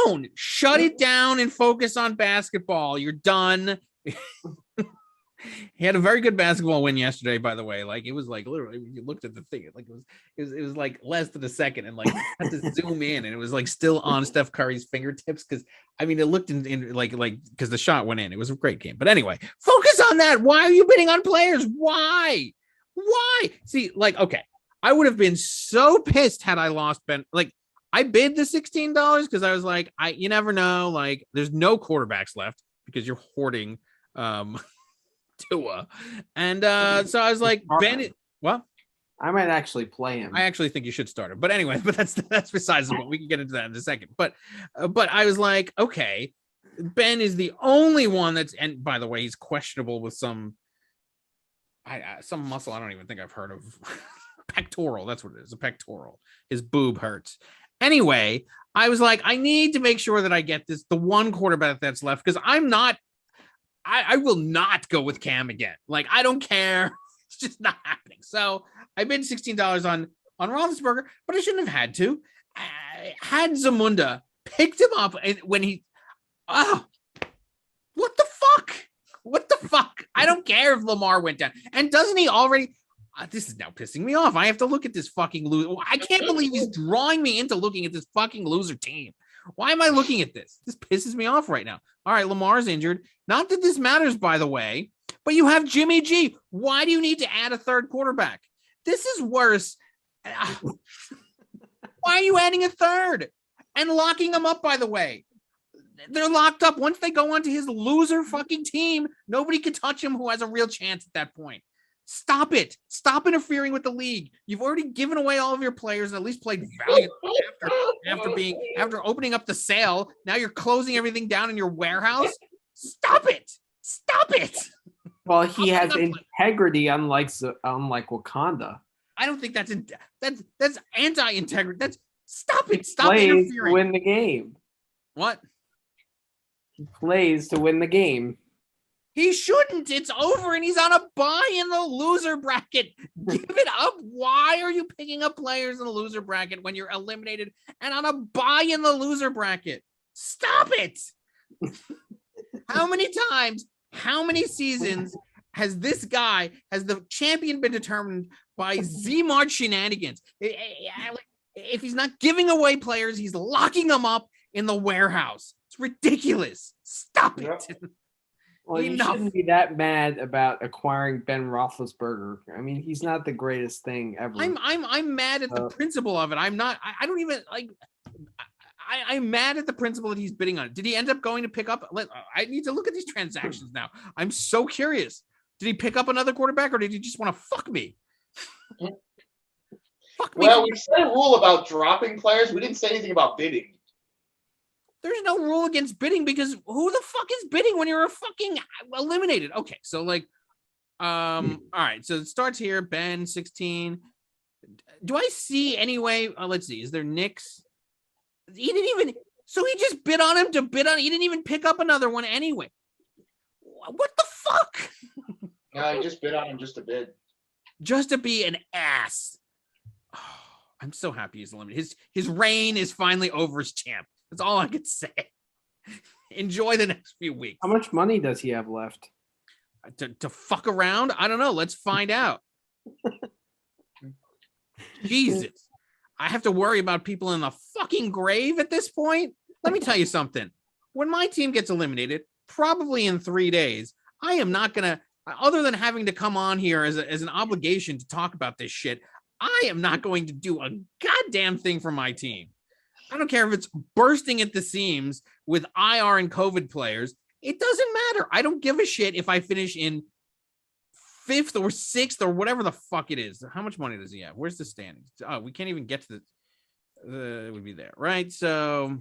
down. Shut it down and focus on basketball. You're done. He had a very good basketball win yesterday, by the way. Like, it was like literally when you looked at the thing, like it was like less than a second, and like had to zoom in, and it was like still on Steph Curry's fingertips, because I mean it looked in like because the shot went in. It was a great game. But anyway, focus on that. Why are you bidding on players? Why? See, like, okay, I would have been so pissed had I lost Ben. Like, I bid the $16 because I was like, you never know. Like, there's no quarterbacks left because you're hoarding Tua. And so I was like, well, I might actually play him. I actually think you should start him. But anyway, but that's besides the point. We can get into that in a second. But I was like, okay, Ben is the only one that's, and by the way, he's questionable with some muscle I don't even think I've heard of. Pectoral, that's what it is, a pectoral. His boob hurts. Anyway, I was like, I need to make sure that I get the one quarterback that's left, because I will not go with Cam again. Like, I don't care. It's just not happening. So I bid $16 on Roethlisberger, but I shouldn't have had to. I had Zamunda picked him up when he, what the fuck? I don't care if Lamar went down. And doesn't he already, this is now pissing me off. I have to look at this fucking loser. I can't believe he's drawing me into looking at this fucking loser team. Why am I looking at this? This pisses me off right now. All right, Lamar's injured. Not that this matters, by the way, but you have Jimmy G. Why do you need to add a third quarterback? This is worse. Why are you adding a third? And locking them up, by the way. They're locked up. Once they go onto his loser fucking team, nobody can touch him who has a real chance at that point. Stop it. Stop interfering with the league. You've already given away all of your players and at least played valiantly after opening up the sale. Now you're closing everything down in your warehouse. Stop it. Well, he has integrity, unlike Wakanda. I don't think that's anti-integrity. That's stop it. He Stop plays interfering. to win the game. What? He plays to win the game. He shouldn't. It's over, and he's on a bye in the loser bracket. Give it up. Why are you picking up players in the loser bracket when you're eliminated and on a bye in the loser bracket? Stop it. How many times, how many seasons has the champion been determined by Z-Mart shenanigans? If he's not giving away players, he's locking them up in the warehouse. It's ridiculous. Stop it. Yep. Well, you shouldn't be that mad about acquiring Ben Roethlisberger. I mean, he's not the greatest thing ever. I'm mad at the principle of it. I'm not. I don't even like. I'm mad at the principle that he's bidding on it. Did he end up going to pick up? I need to look at these transactions now. I'm so curious. Did he pick up another quarterback, or did he just want to fuck me? Fuck me. Well, we said a rule about dropping players. We didn't say anything about bidding. There's no rule against bidding, because who the fuck is bidding when you're fucking eliminated? Okay, so like, all right, so it starts here. Ben 16. Do I see anyway? Let's see. Is there Knicks? He didn't even. So he just bid on him to bid on. He didn't even pick up another one anyway. What the fuck? No, he just bid on him just a bid. Just to be an ass. Oh, I'm so happy he's eliminated. His reign is finally over as champ. That's all I could say. Enjoy the next few weeks. How much money does he have left? To fuck around? I don't know. Let's find out. Jesus. I have to worry about people in the fucking grave at this point. Let me tell you something. when my team gets eliminated, probably in 3 days, I am not going to, other than having to come on here as an obligation to talk about this shit, I am not going to do a goddamn thing for my team. I don't care if it's bursting at the seams with IR and COVID players. It doesn't matter. I don't give a shit if I finish in 5th or 6th or whatever the fuck it is. How much money does he have? Where's the standings? Oh, we can't even get to it would be there, right? So,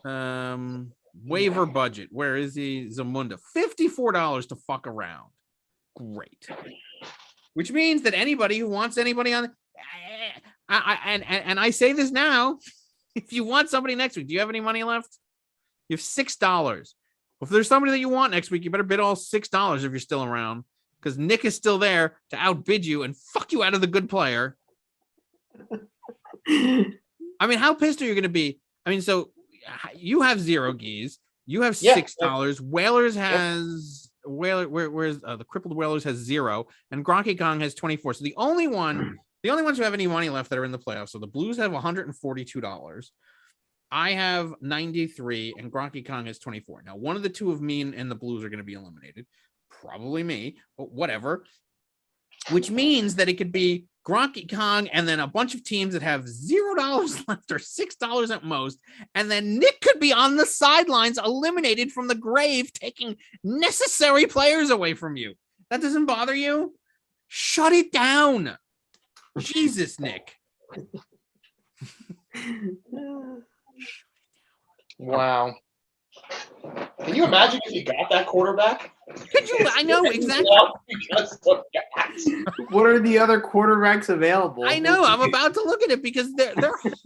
waiver budget. Where is he? Zamunda. $54 to fuck around. Great. Which means that anybody who wants anybody on, and I say this now, if you want somebody next week, do you have any money left? You have $6. Well, if there's somebody that you want next week, you better bid all $6 if you're still around, because Nick is still there to outbid you and fuck you out of the good player. I mean, how pissed are you going to be? I mean, so you have 0 geese. You have $6. Whalers has where's the crippled Whalers has 0, and Gronk Kong has 24. So the only ones who have any money left that are in the playoffs. So the Blues have $142. I have 93, and Gronk Kong has 24. Now, one of the two of me and the Blues are going to be eliminated. Probably me, but whatever. Which means that it could be Gronk Kong and then a bunch of teams that have $0 left or $6 at most. And then Nick could be on the sidelines, eliminated from the grave, taking necessary players away from you. That doesn't bother you? Shut it down. Jesus, Nick. Wow. Can you imagine if you got that quarterback? Could you? I know exactly. What are the other quarterbacks available? I know. I'm about to look at it because they're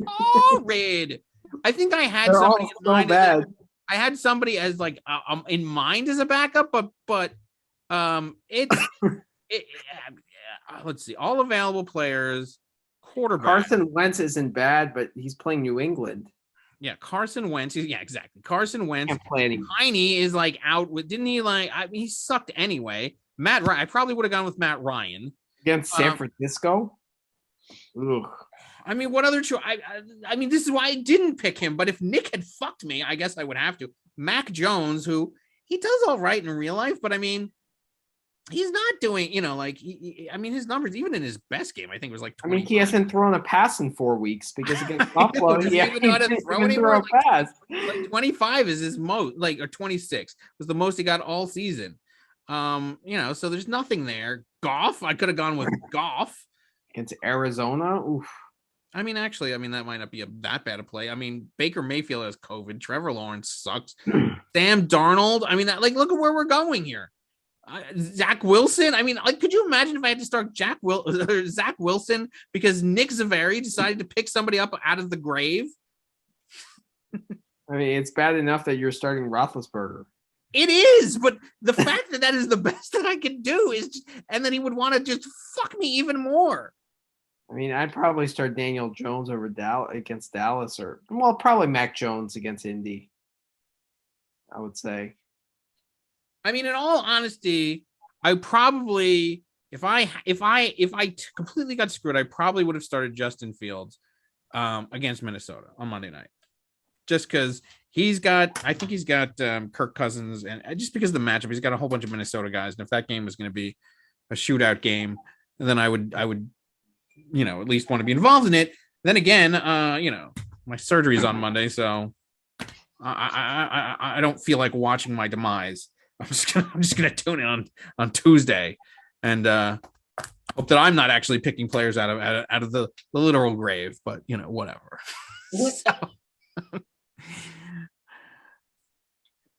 horrid. I think I had somebody in mind. I had somebody as like in mind as a backup, but let's see, all available players. Quarterback Carson Wentz isn't bad, but he's playing New England. Yeah, Carson Wentz. Yeah, exactly. Carson Wentz. Can't play any. Heine is like out with. Didn't he like? He sucked anyway. Matt Ryan. I probably would have gone with Matt Ryan Against San Francisco? Ugh. I mean, what other choice? I mean, this is why I didn't pick him. But if Nick had fucked me, I guess I would have to. Mac Jones, who he does all right in real life, but I mean, he's not doing, like, I mean, his numbers, even in his best game, I think was like 25. I mean, he hasn't thrown a pass in 4 weeks because against Buffalo, he even know how to throw anymore. A pass. Like 25 is his most, like, or 26 was the most he got all season. So there's nothing there. Goff, I could have gone with Goff. Against Arizona? Oof. I mean, actually, that might not be that bad a play. I mean, Baker Mayfield has COVID. Trevor Lawrence sucks. Sam Darnold. I mean, look at where we're going here. Zach Wilson. I mean, could you imagine if I had to start Zach Wilson because Nick Zavari decided to pick somebody up out of the grave? I mean, it's bad enough that you're starting Roethlisberger. It is, but the fact that is the best that I could do is, and then he would want to just fuck me even more. I mean, I'd probably start Daniel Jones over against Dallas, probably Mac Jones against Indy. I would say. I mean, in all honesty, I probably, if I completely got screwed, I probably would have started Justin Fields against Minnesota on Monday night, just because I think he's got Kirk Cousins, and just because of the matchup, he's got a whole bunch of Minnesota guys, and if that game was going to be a shootout game, then I would at least want to be involved in it. Then again, my surgery is on Monday, so I don't feel like watching my demise. I'm just gonna tune in on Tuesday and hope that I'm not actually picking players out of the literal grave, but whatever. So,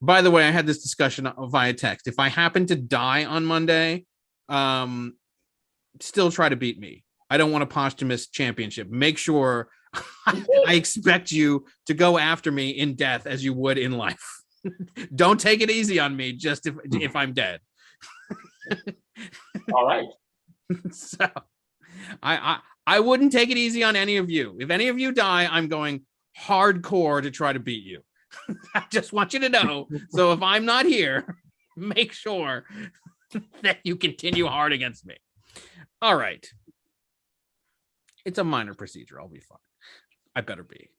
by the way, I had this discussion via text. If I happen to die on Monday, still try to beat me. I don't want a posthumous championship. Make sure I expect you to go after me in death as you would in life. Don't take it easy on me just if I'm dead. All right. So I wouldn't take it easy on any of you. If any of you die, I'm going hardcore to try to beat you. I just want you to know. So if I'm not here, make sure that you continue hard against me. All right. It's a minor procedure. I'll be fine. I better be.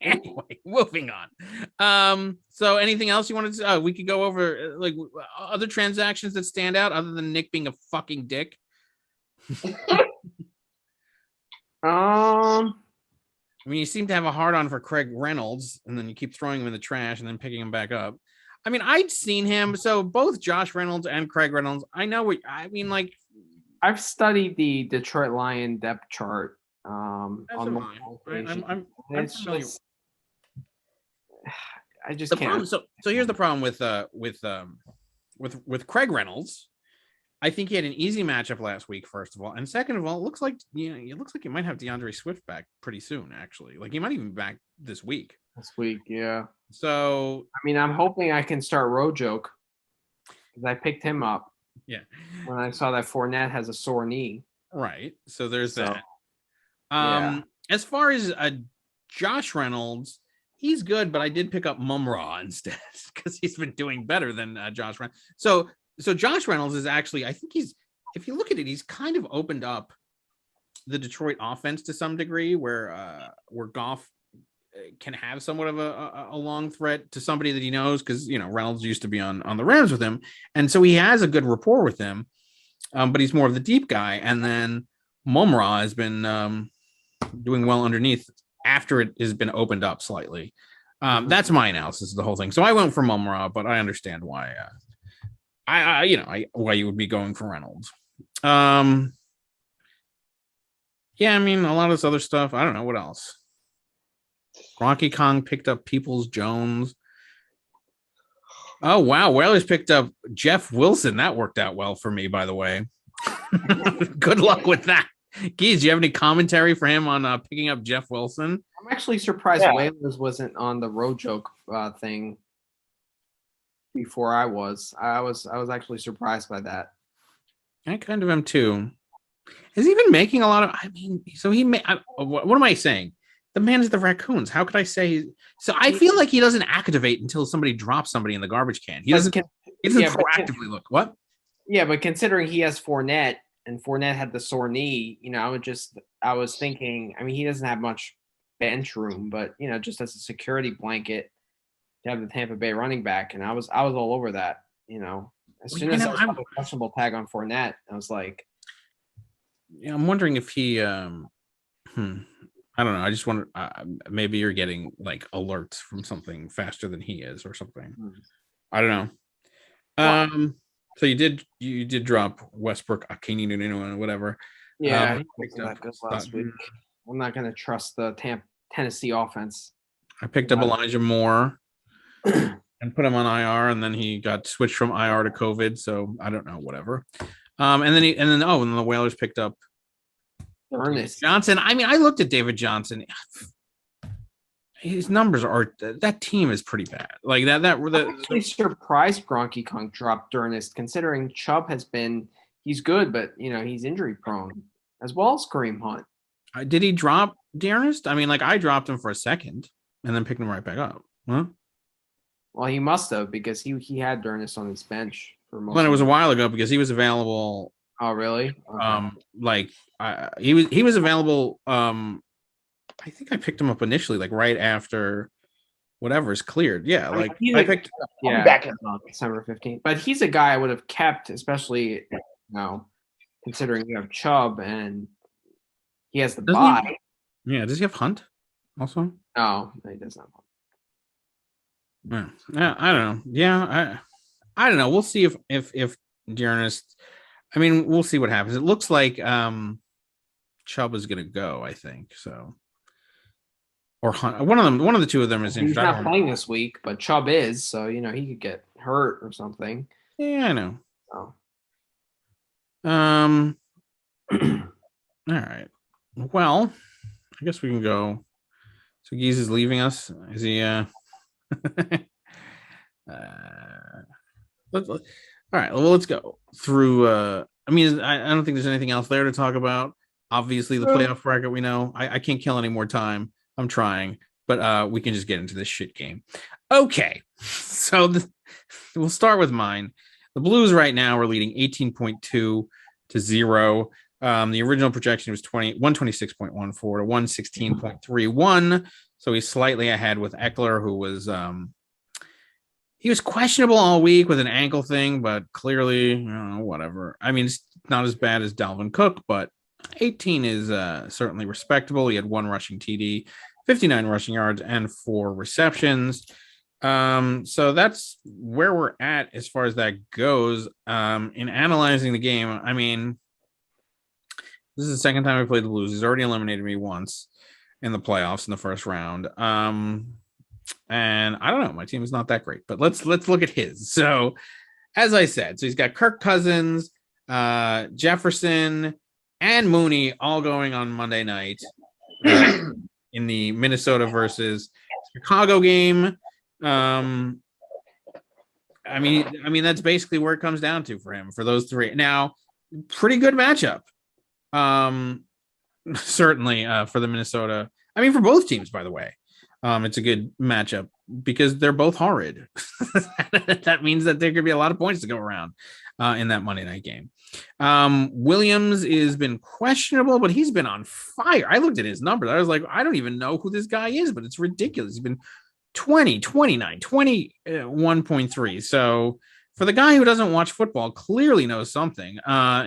Anyway, moving on. So anything else you wanted to? We could go over like other transactions that stand out other than Nick being a fucking dick. Um, I mean, you seem to have a hard on for Craig Reynolds, and then you keep throwing him in the trash and then picking him back up. I mean, I'd seen him. So both Josh Reynolds and Craig Reynolds. I know what I mean. Like, I've studied the Detroit Lion depth chart. I'm It's familiar. just, I just The can't. problem, so here's the problem with Craig Reynolds. I think he had an easy matchup last week, first of all, and second of all, it looks like he might have DeAndre Swift back pretty soon. Actually, like he might even be back this week. This week, yeah. So I mean, I'm hoping I can start Rojoke because I picked him up. Yeah, when I saw that Fournette has a sore knee. Right. So there's that. Yeah. As far as Josh Reynolds, he's good, but I did pick up Mumra instead because he's been doing better than Josh Reynolds. So Josh Reynolds is actually, I think if you look at it, he's kind of opened up the Detroit offense to some degree where Goff can have somewhat of a long threat to somebody that he knows because, Reynolds used to be on the Rams with him. And so he has a good rapport with him, but he's more of the deep guy. And then Mumra has been doing well underneath after it has been opened up slightly. That's my analysis of the whole thing. So I went for Mumra, but I understand why why you would be going for Reynolds. Yeah, I mean, a lot of this other stuff. I don't know what else. Gronk Kong picked up Peoples-Jones. Oh wow, Whalers picked up Jeff Wilson. That worked out well for me, by the way. Good luck with that. Geez, do you have any commentary for him on picking up Jeff Wilson? I'm actually surprised Whalers wasn't on the Rojoke thing before I was. I was actually surprised by that. I kind of am too. Has he been making a lot of? I mean, so what am I saying? The man is the Raccoons. How could I say? So I feel like he doesn't activate until somebody drops somebody in the garbage can. He doesn't proactively look. What? Yeah, but considering he has Fournette and Fournette had the sore knee, I was thinking. I mean, he doesn't have much bench room, but just as a security blanket to have the Tampa Bay running back, and I was all over that. As soon as I saw the questionable tag on Fournette, I was like, yeah, I'm wondering if he. I don't know. I just wonder. Maybe you're getting like alerts from something faster than he is, or something. I don't know. So you did drop Westbrook, Akini, whatever. Yeah, he picked up last week. I'm not going to trust the Tennessee offense. I picked up Elijah Moore and put him on IR, and then he got switched from IR to COVID. So I don't know, whatever. And then the Whalers picked up Ernest Johnson. I mean, I looked at David Johnson. His numbers that team is pretty bad. Like that. I'm actually surprised Gronk Kong dropped Ernest, considering Chubb he's good, but he's injury prone as well as Kareem Hunt. Did he drop Ernest? I mean, like I dropped him for a second and then picked him right back up. Huh? Well, he must have because he had Ernest on his bench for most. Well, it was a while ago because he was available. Oh, really? Okay. He was available. I think I picked him up initially, like right after whatever's cleared. Yeah, like I picked. Yeah, back in December 15th. But he's a guy I would have kept, especially considering you have Chubb and he has the bye. Does he have Hunt also? No, he does not. Yeah, I don't know. Yeah, I don't know. We'll see if Dearness. I mean, we'll see what happens. It looks like Chubb is going to go. I think so. Or Hunt. One of the two of them is injured. He's not playing this week, but Chubb is, so he could get hurt or something. Yeah, I know. Oh. All right. Well, I guess we can go. So Geese is leaving us. Is he? All right. Well, let's go through. I mean, I don't think there's anything else there to talk about. Obviously, the playoff bracket we know. I can't kill any more time. I'm trying, but we can just get into this shit game. Okay. So we'll start with mine. The Blues right now are leading 18.2 to 0. The original projection was 126.14 to 116.31. So he's slightly ahead with Eckler, who was he was questionable all week with an ankle thing, but clearly, whatever. I mean, it's not as bad as Dalvin Cook, but 18 is certainly respectable. He had 1 rushing TD, 59 rushing yards, and 4 receptions. So that's where we're at as far as that goes. In analyzing the game, I mean, this is the second time I played the Blues. He's already eliminated me once in the playoffs in the first round. And I don't know, my team is not that great, but let's look at his. So as I said, so he's got Kirk Cousins, Jefferson, and Mooney all going on Monday night in the Minnesota versus Chicago game. I mean that's basically where it comes down to for him, for those 3. Now, pretty good matchup. Certainly for the Minnesota. I mean, for both teams, by the way. It's a good matchup because they're both horrid. That means that there could be a lot of points to go around in that Monday night game. Williams has been questionable, but he's been on fire. I looked at his numbers. I was like, I don't even know who this guy is, but it's ridiculous. He's been 20, 29, 21.3. So for the guy who doesn't watch football, clearly knows something.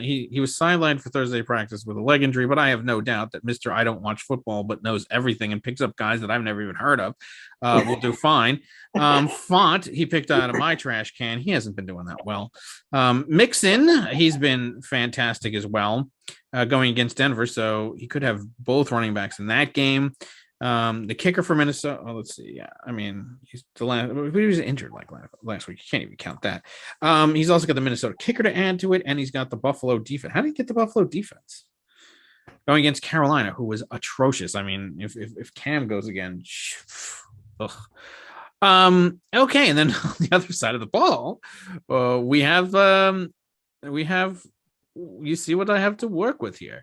He was sidelined for Thursday practice with a leg injury, but I have no doubt that Mr. I don't watch football, but knows everything and picks up guys that I've never even heard of. Will do fine. Font, he picked out of my trash can. He hasn't been doing that well. Mixon, he's been fantastic as well, going against Denver. So he could have both running backs in that game. The kicker for Minnesota. Oh, let's see. Yeah, I mean, he was injured like last week. You can't even count that. He's also got the Minnesota kicker to add to it, and he's got the Buffalo defense. How did he get the Buffalo defense? Going against Carolina, who was atrocious. I mean, if Cam goes again, ugh. Okay, and then on the other side of the ball, we have you see what I have to work with here.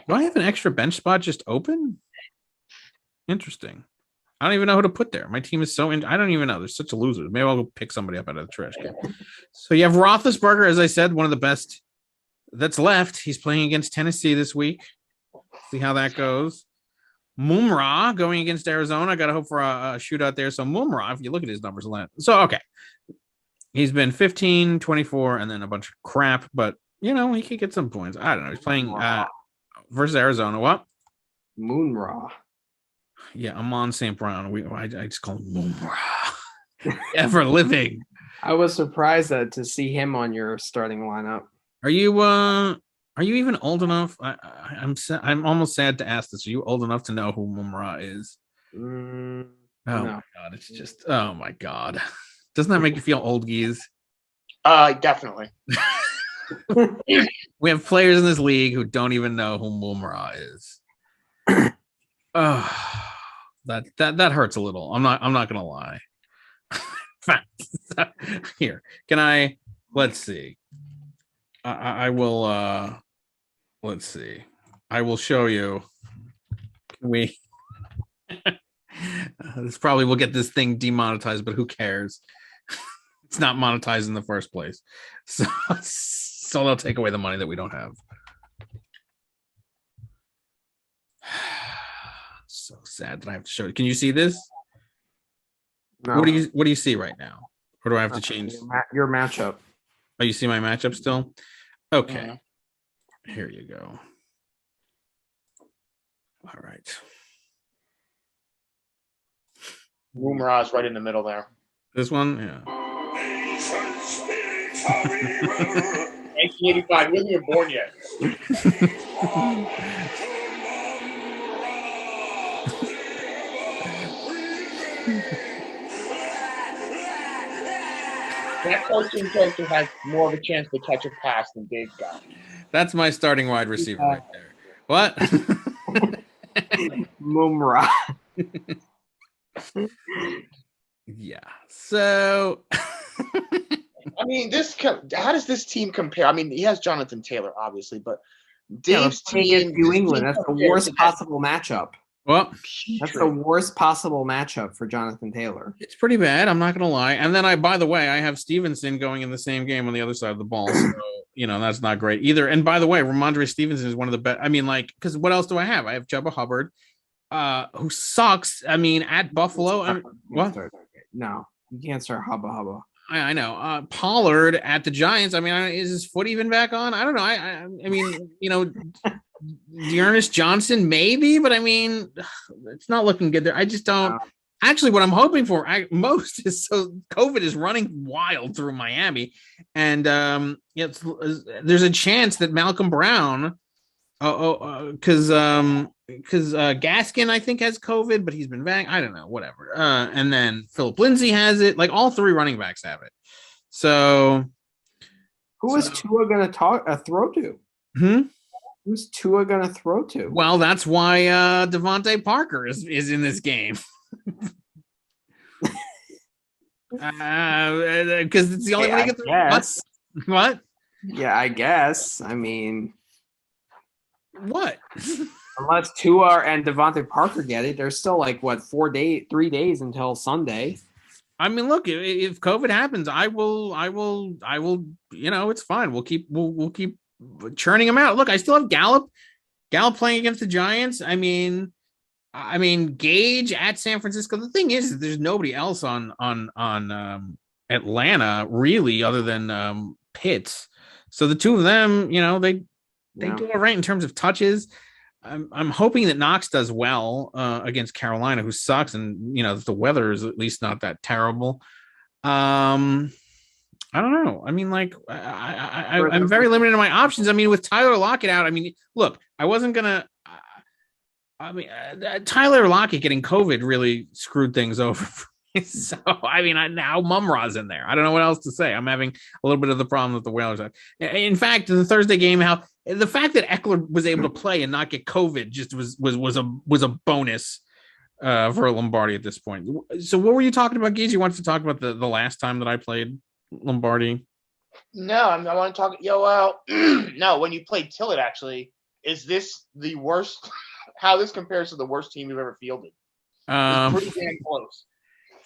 Do I have an extra bench spot just open? Interesting. I don't even know who to put there. My team is so I don't even know. There's such a loser. Maybe I'll go pick somebody up out of the trash can. So you have Roethlisberger, as I said, one of the best that's left. He's playing against Tennessee this week. See how that goes. Mumra going against Arizona. I got to hope for a shootout there. So Mumra, if you look at his numbers, so okay. He's been 15, 24, and then a bunch of crap, but he could get some points. I don't know. He's playing versus Arizona. What? Moonra. Yeah, Amon St. Brown. I just call him Moonra. Ever living. I was surprised to see him on your starting lineup. Are you even old enough? I'm almost sad to ask this. Are you old enough to know who Moonra is? No. My god, it's just oh my god. Doesn't that make you feel old, geez? Definitely. We have players in this league who don't even know who Mumra is. That hurts a little. I'm not gonna lie. Here, let's see. I will let's see. I will show you. This probably will get this thing demonetized, but who cares? It's not monetized in the first place. So they'll take away the money that we don't have. So sad that I have to show you. Can you see this? No. What do you see right now? Or do I have to change your matchup? Oh, you see my matchup still? Okay. Here you go. All right. Mumra's right in the middle there. This one? Yeah. 1985. Wasn't even born yet. That cartoon character has more of a chance to catch a pass than Dave got. That's my starting wide receiver right there. What? Mumra. Yeah. So I mean, how does this team compare? I mean, he has Jonathan Taylor, obviously, but Dave's team, New England. That's the worst possible matchup. Well, that's the worst possible matchup for Jonathan Taylor. It's pretty bad. I'm not going to lie. And then by the way, I have Stevenson going in the same game on the other side of the ball. So, that's not great either. And by the way, Ramondre Stevenson is one of the best. I mean, because what else do I have? I have Chuba Hubbard. who sucks. I mean, at Buffalo. What? No, you can't start Hubba Hubba. I know. Pollard at the Giants. I mean, is his foot even back on? I don't know. I mean, Dearness Johnson maybe, but I mean, it's not looking good there. I just don't. Actually, what I'm hoping for most is so COVID is running wild through Miami, and there's a chance that Malcolm Brown, because Gaskin I think has COVID, but he's been back. I don't know, whatever. And then Philip Lindsay has it. Like all three running backs have it. So, who is Tua going to throw to? Who's Tua going to throw to? Well, that's why Devontae Parker is in this game. Because it's the only way to get through. What? Yeah, I guess. I mean, what? Unless Tua and Devontae Parker get it, there's still like 3 days until Sunday. I mean, look, if COVID happens, I will. It's fine. We'll keep churning them out. Look, I still have Gallup playing against the Giants. I mean, Gage at San Francisco. The thing is, there's nobody else on Atlanta really, other than Pitts. So the two of them, they do all right in terms of touches. I'm hoping that Knox does well against Carolina, who sucks, and the weather is at least not that terrible. I don't know. I mean, I'm very limited in my options. I mean, with Tyler Lockett out, I mean, look, I wasn't gonna. Tyler Lockett getting COVID really screwed things over for me. So, I mean, now Mumra's in there. I don't know what else to say. I'm having a little bit of the problem that the Whalers have. In fact, in the Thursday game, the fact that Eckler was able to play and not get COVID just was a bonus for Lombardi at this point. So what were you talking about, Geese? You wanted to talk about the last time that I played Lombardi? No, I want to talk. No, when you played Tillett, actually, is this the worst? How this compares to the worst team you've ever fielded? It's pretty damn close.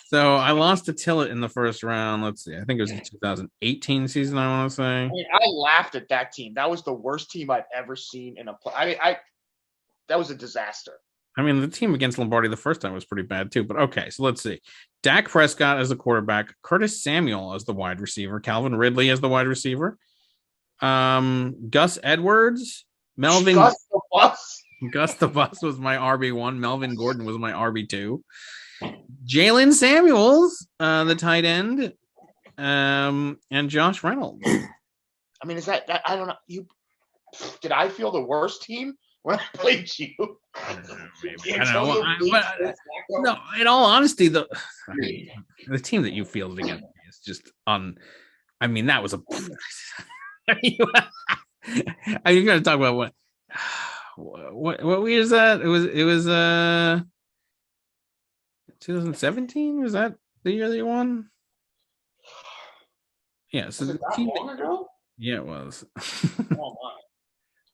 So I lost to Tillett in the first round. Let's see. I think it was the 2018 season, I want to say. I mean, I laughed at that team. That was the worst team I've ever seen in a play. I mean, that was a disaster. I mean, the team against Lombardi the first time was pretty bad too. But okay, so let's see. Dak Prescott as the quarterback, Curtis Samuel as the wide receiver, Calvin Ridley as the wide receiver, Gus Edwards, Melvin. Gus the Bus was my RB1. Melvin Gordon was my RB2. Jalen Samuels, the tight end, and Josh Reynolds. I mean, is that I don't know. Did I feel the worst team when I played you? I don't know. No, in all honesty, the team that you fielded against me is just on. I mean, that was a. You're going to talk about what year is that? It was 2017. Was that the year that you won? Yeah. So the team yeah, it was. Oh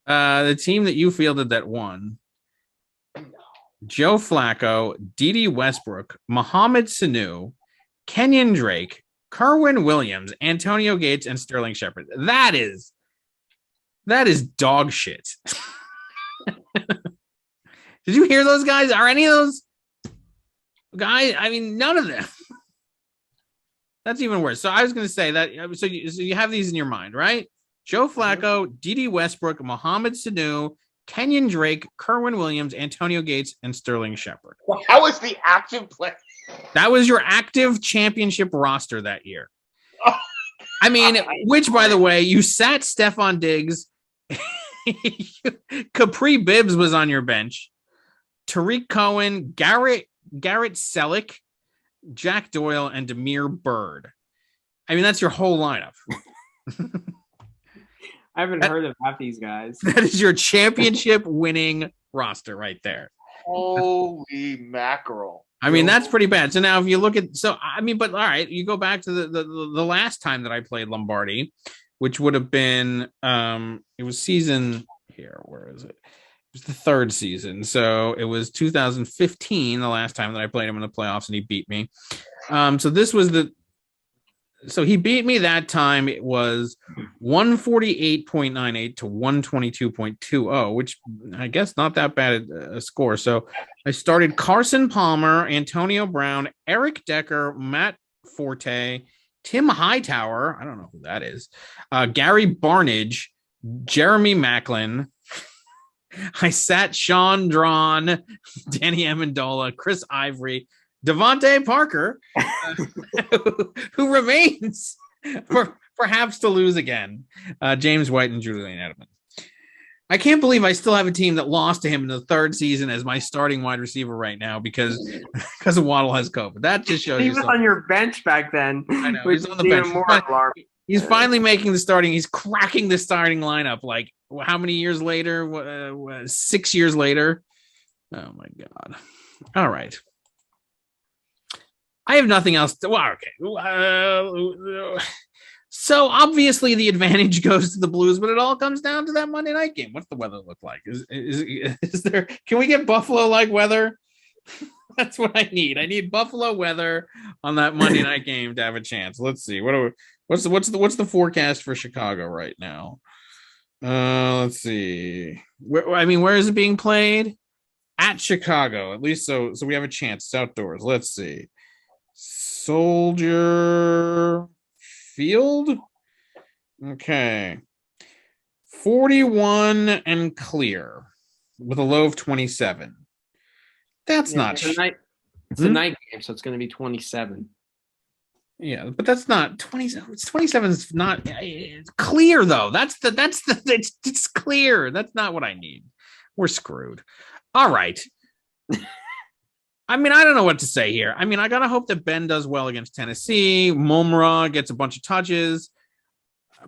my. The team that you fielded that won: Joe Flacco, Dede Westbrook, Mohamed Sanu, Kenyon Drake, Kerwin Williams, Antonio Gates, and Sterling Shepard. That is dog shit. Did you hear those guys? Are any of those guys? I mean, none of them. That's even worse. So I was going to say that. So you have these in your mind, right? Joe Flacco, Dede Westbrook, Mohamed Sanu, Kenyon Drake, Kerwin Williams, Antonio Gates, and Sterling Shepard. Well, how was the active play? That was your active championship roster that year. I mean, which, by the way, you sat Stephon Diggs. Capri Bibbs was on your bench. Tariq Cohen, Garrett Selleck, Jack Doyle, and Demir Bird. I mean, that's your whole lineup. I haven't heard of half these guys. That is your championship winning roster right there. Holy mackerel. I mean, that's pretty bad. So now if you look at, but all right, you go back to the last time that I played Lombardi, which would have been, it was season here. Where is it? It was the third season. So it was 2015, the last time that I played him in the playoffs and he beat me. So this was So he beat me that time. It was 148.98 to 122.20, which I guess not that bad a score. So I started Carson Palmer, Antonio Brown, Eric Decker, Matt Forte, Tim Hightower. I don't know who that is. Gary Barnage, Jeremy Macklin. I sat Sean Drawn, Danny Amendola, Chris Ivory, Devontae Parker, who remains perhaps to lose again, James White and Julian Edelman. I can't believe I still have a team that lost to him in the third season as my starting wide receiver right now because Waddle has COVID. That just shows he you was something. on your bench back then. I know he's on the bench. He's finally making the starting. He's cracking the starting lineup. Like how many years later? 6 years later. Oh my God! All right. I have nothing else. Okay. So obviously the advantage goes to the Blues, but it all comes down to that Monday night game. What's the weather look like? Is there? Can we get Buffalo-like weather? That's what I need. I need Buffalo weather on that Monday night game to have a chance. Let's see. What's the forecast for Chicago right now? Let's see. Where is it being played? At Chicago, at least. So we have a chance. It's outdoors. Let's see. Soldier Field. Okay. 41 and clear with a low of 27. That's not it's a night game, so it's going to be 27. Yeah, but that's not 27. 27 is not it's clear though. It's clear. That's not what I need. We're screwed. All right. I don't know what to say here. I got to hope that Ben does well against Tennessee. Mumra gets a bunch of touches.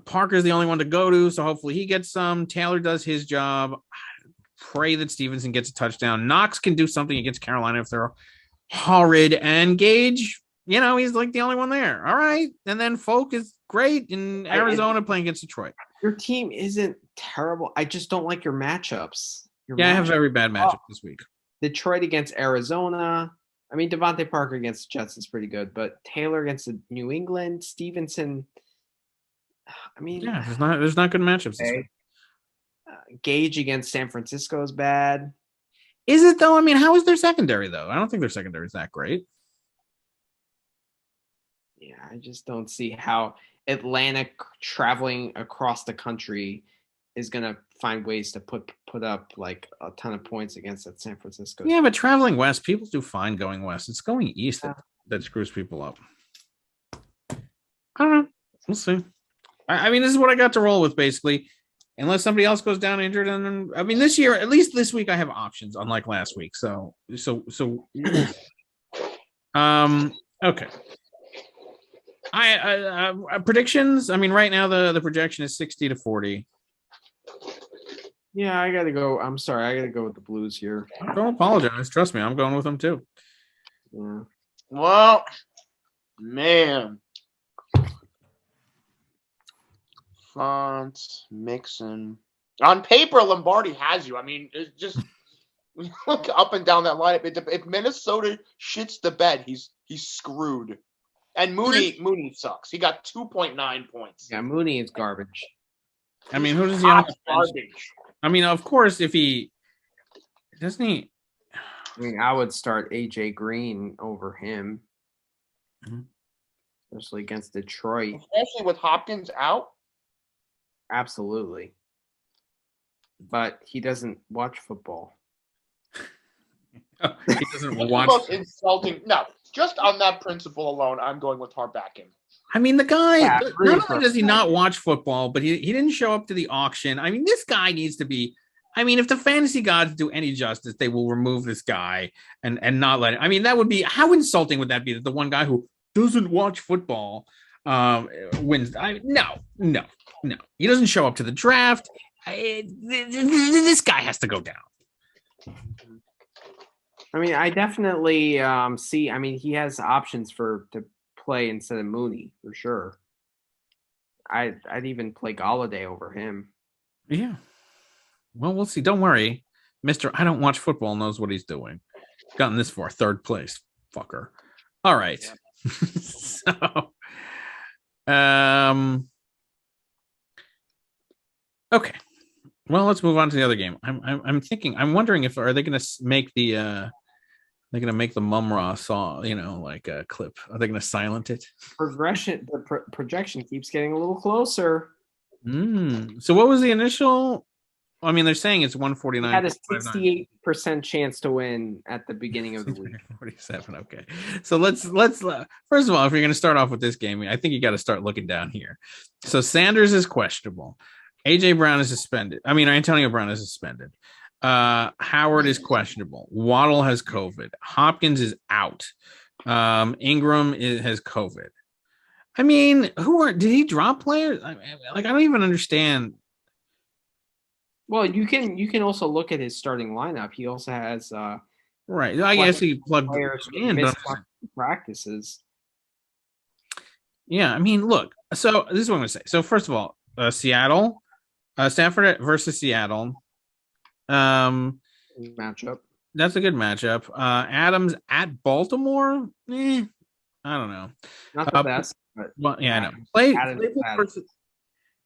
Parker's the only one to go to, so hopefully he gets some. Taylor does his job. Pray that Stevenson gets a touchdown. Knox can do something against Carolina if they're horrid. And Gage, he's like the only one there. All right. And then Folk is great in Arizona playing against Detroit. Your team isn't terrible. I just don't like your matchups. I have very bad matchup this week. Detroit against Arizona. Devontae Parker against the Jets is pretty good, but Taylor against the New England, Stevenson. There's not good matchups this week. Gage against San Francisco is bad. Is it though? How is their secondary though? I don't think their secondary is that great. Yeah, I just don't see how Atlanta traveling across the country is going to find ways to put up like a ton of points against that San Francisco. Yeah, but traveling west, people do fine going west. It's going east that screws people up. I don't know. We'll see. This is what I got to roll with basically. Unless somebody else goes down injured, and then this year, at least this week, I have options, unlike last week. So, okay. Predictions. Right now the projection is 60-40. Yeah, I gotta go. I'm sorry, I gotta go with the Blues here. Don't apologize. Trust me, I'm going with them too. Yeah. Well, man. Fonts, Mixon. On paper, Lombardi has you. It's just look up and down that lineup. If Minnesota shits the bed, he's screwed. And Mooney sucks. He got 2.9 points. Yeah, Mooney is garbage. Who does he have? Garbage. Of course, if he doesn't he. I would start AJ Green over him, especially against Detroit. Especially with Hopkins out. Absolutely. But he doesn't watch football. He doesn't watch. Most insulting. No, just on that principle alone, I'm going with Harbakin. The guy, not only does he not watch football, but he didn't show up to the auction. This guy needs to be. If the fantasy gods do any justice, they will remove this guy and not let it. That would be, how insulting would that be that the one guy who doesn't watch football wins? No. He doesn't show up to the draft. This guy has to go down. I definitely see. He has options to play instead of Mooney for sure. I'd even play Galladay over him. Yeah. Well, we'll see. Don't worry, Mr. I don't watch football knows what he's doing. Gotten this far, third place, fucker. All right. Yeah. Okay. Well, let's move on to the other game. I'm wondering if are they going to make the they're going to make the Mumra saw, like a clip. Are they going to silent it? The projection keeps getting a little closer. So what was the initial? I mean, they're saying it's 149. He had a 68% chance to win at the beginning of the week. 47. Okay. So let's first of all, if you're going to start off with this game, I think you got to start looking down here. So Sanders is questionable. AJ Brown is suspended. I mean, Antonio Brown is suspended. Howard is questionable. Waddle has COVID. Hopkins is out. Ingram has COVID. I mean, did he drop players? I don't even understand. Well, you can also look at his starting lineup. He also has right. I guess he plugged players in practices. Yeah, I mean, look. So this is what I'm going to say. So first of all, Seattle, Stanford versus Seattle. Matchup. That's a good matchup. Adams at Baltimore. I don't know. Not the best. But well, yeah, I know.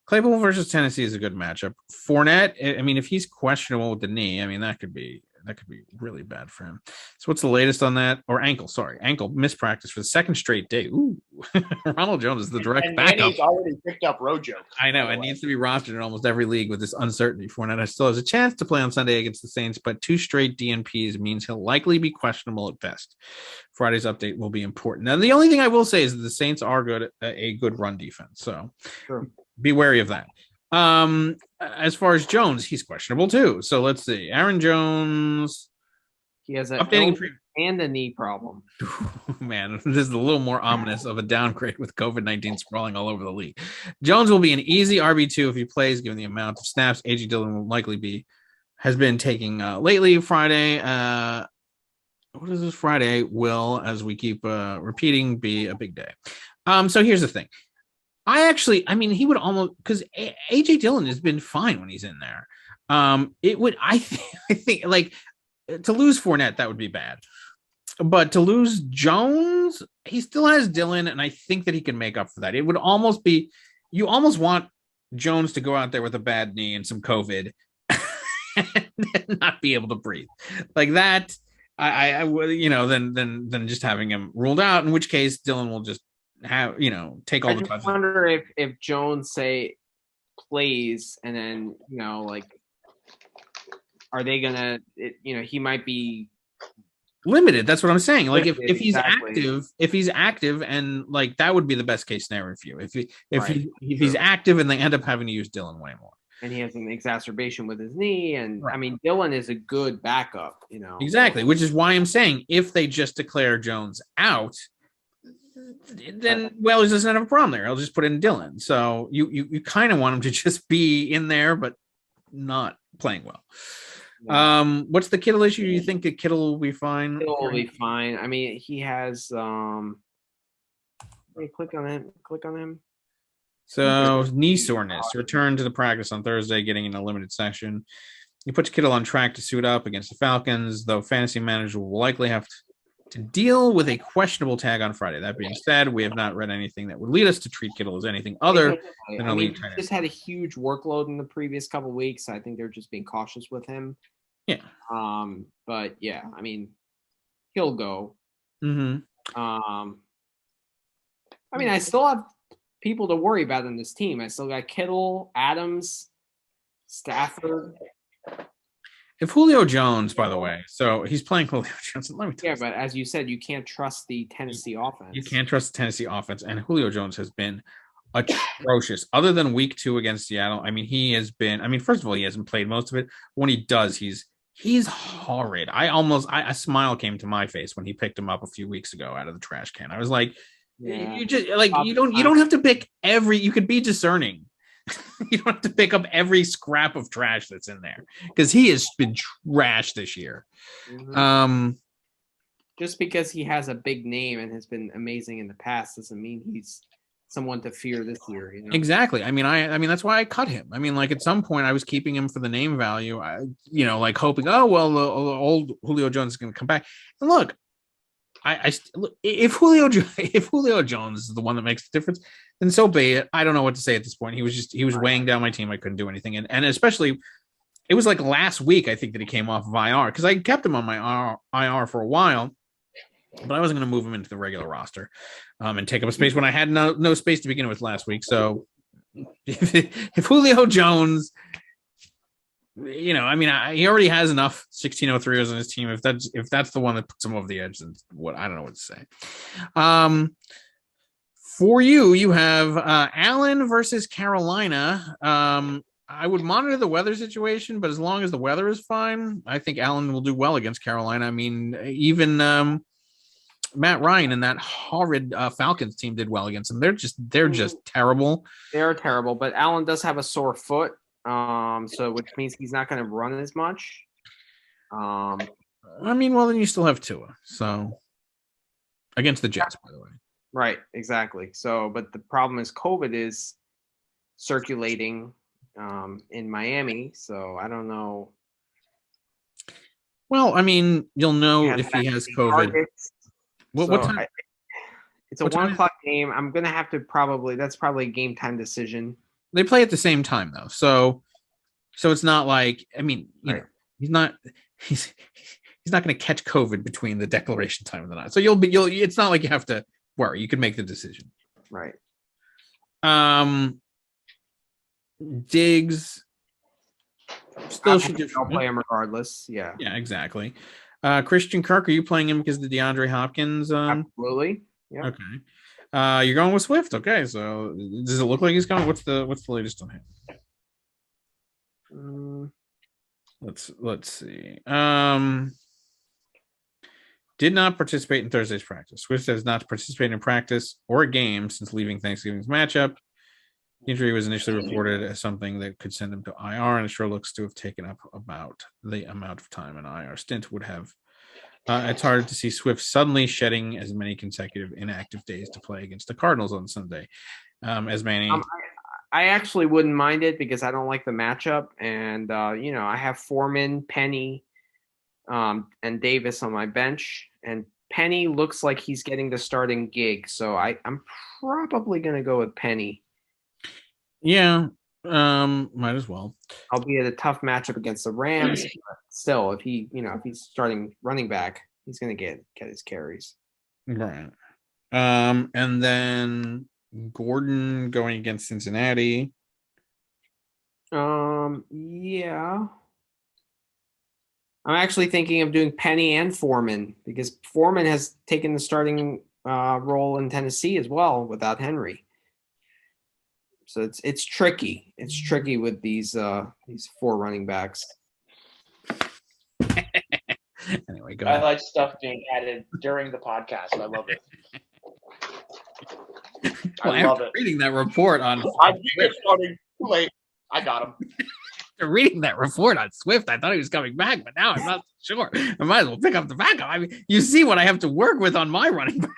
Claypool versus Tennessee is a good matchup. Fournette, I mean, if he's questionable with the knee, I mean, that could be really bad for him. So what's the latest on that? Or ankle, sorry. Ankle mispractice for the second straight day. Ooh. Ronald Jones is the direct backup. Manny's already picked up Rojo. I know. It needs to be rostered in almost every league with this uncertainty. Fournette still has a chance to play on Sunday against the Saints, but 2 straight DNPs means he'll likely be questionable at best. Friday's update will be important. Now, the only thing I will say is that the Saints are a good run defense. So be wary of that. As far as Jones, he's questionable too. So let's see. Aaron Jones. He has a knee problem. Man, this is a little more ominous of a downgrade with COVID-19 sprawling all over the league. Jones will be an easy RB2 if he plays, given the amount of snaps A.J. Dillon will likely has been taking lately. Friday. What is this Friday? Will, as we keep repeating, be a big day. So here's the thing. I mean, he would almost, because AJ Dillon has been fine when he's in there. I think like to lose Fournette, that would be bad. But to lose Jones, he still has Dillon, and I think that he can make up for that. It would almost be, you almost want Jones to go out there with a bad knee and some COVID and not be able to breathe like that. I would, then just having him ruled out, in which case Dillon will just take all the touches. I wonder if Jones plays and then are they gonna he might be limited. That's what I'm saying. Like if he's active and like that would be the best case scenario for you. If he's active and they end up having to use Dillon way more. And he has an exacerbation with his knee, and I mean Dillon is a good backup, Exactly, which is why I'm saying if they just declare Jones out, then Whalers doesn't have a problem there. I'll just put in Dillon. So you kind of want him to just be in there, but not playing well. Yeah. What's the Kittle issue? You think that Kittle will be fine? Kittle will be fine. I mean, he has click on him. So knee soreness. Return to the practice on Thursday, getting in a limited session. He puts Kittle on track to suit up against the Falcons, though fantasy manager will likely have to deal with a questionable tag on Friday. That being said, we have not read anything that would lead us to treat Kittle as anything other than elite. He just had a huge workload in the previous couple of weeks. I think they're just being cautious with him. Yeah. But yeah, I mean, he'll go. Mm-hmm. I mean, I still have people to worry about in this team. I still got Kittle, Adams, Stafford. If Julio Jones, by the way, so he's playing Julio Jones. Let me tell you. But as you said, you can't trust the Tennessee offense. You can't trust the Tennessee offense, and Julio Jones has been atrocious. Other than week 2 against Seattle, I mean, he has been. I mean, first of all, he hasn't played most of it. When he does, he's horrid. A smile came to my face when he picked him up a few weeks ago out of the trash can. I was like, you just like you don't have to pick every. You could be discerning. You don't have to pick up every scrap of trash that's in there because he has been trash this year. Mm-hmm. Just because he has a big name and has been amazing in the past doesn't mean he's someone to fear this year. Exactly. I mean, that's why I cut him. I mean, like at some point I was keeping him for the name value. Like hoping, oh well, the old Julio Jones is going to come back. And look, if Julio Jones is the one that makes the difference, then so be it. I don't know what to say at this point. He was weighing down my team. I couldn't do anything, and especially it was like last week I think that he came off of IR because I kept him on my IR for a while, but I wasn't going to move him into the regular roster and take up space when I had no space to begin with last week. So if Julio Jones, he already has enough 1603s on his team. If that's the one that puts him over the edge, then I don't know what to say. For you have Allen versus Carolina. I would monitor the weather situation, but as long as the weather is fine, I think Allen will do well against Carolina. I mean, even Matt Ryan and that horrid Falcons team did well against them. They're just terrible. They're terrible, but Allen does have a sore foot. So which means he's not going to run as much. Well, then you still have Tua. So against the Jets, by the way. Right, exactly. So, but the problem is COVID is circulating in Miami. So I don't know. Well, you'll know if he has COVID. What time? It's a 1 o'clock game. I'm going to have to that's probably a game time decision. They play at the same time though, so it's not like right. He's not going to catch COVID between the declaration time and the night. So it's not like you have to worry. You can make the decision. Right. Diggs still should play him regardless. Yeah. Yeah, exactly. Christian Kirk, are you playing him because of the DeAndre Hopkins? Absolutely. Yeah. Okay. You're going with Swift. Okay. So does it look like he's coming? What's the latest on him? Let's see. Did not participate in Thursday's practice. Swift has not participated in practice or a game since leaving Thanksgiving's matchup. The injury was initially reported as something that could send him to IR, and it sure looks to have taken up about the amount of time an IR stint would have. It's hard to see Swift suddenly shedding as many consecutive inactive days to play against the Cardinals on Sunday. As many. I actually wouldn't mind it because I don't like the matchup, and I have Foreman, Penny, and Davis on my bench, and Penny looks like he's getting the starting gig, so I'm probably going to go with Penny. Yeah, might as well. Albeit a tough matchup against the Rams, but still, if he's starting running back, he's going to get his carries. Right. And then Gordon going against Cincinnati. Yeah. I'm actually thinking of doing Penny and Foreman because Foreman has taken the starting role in Tennessee as well without Henry. So it's tricky. It's tricky with these four running backs. Anyway, go I ahead. like stuff being added during the podcast. I love it. I love it. Reading that report on. I think it's starting too late. I got him. After reading that report on Swift, I thought he was coming back, but now I'm not sure. I might as well pick up the backup. You see what I have to work with on my running back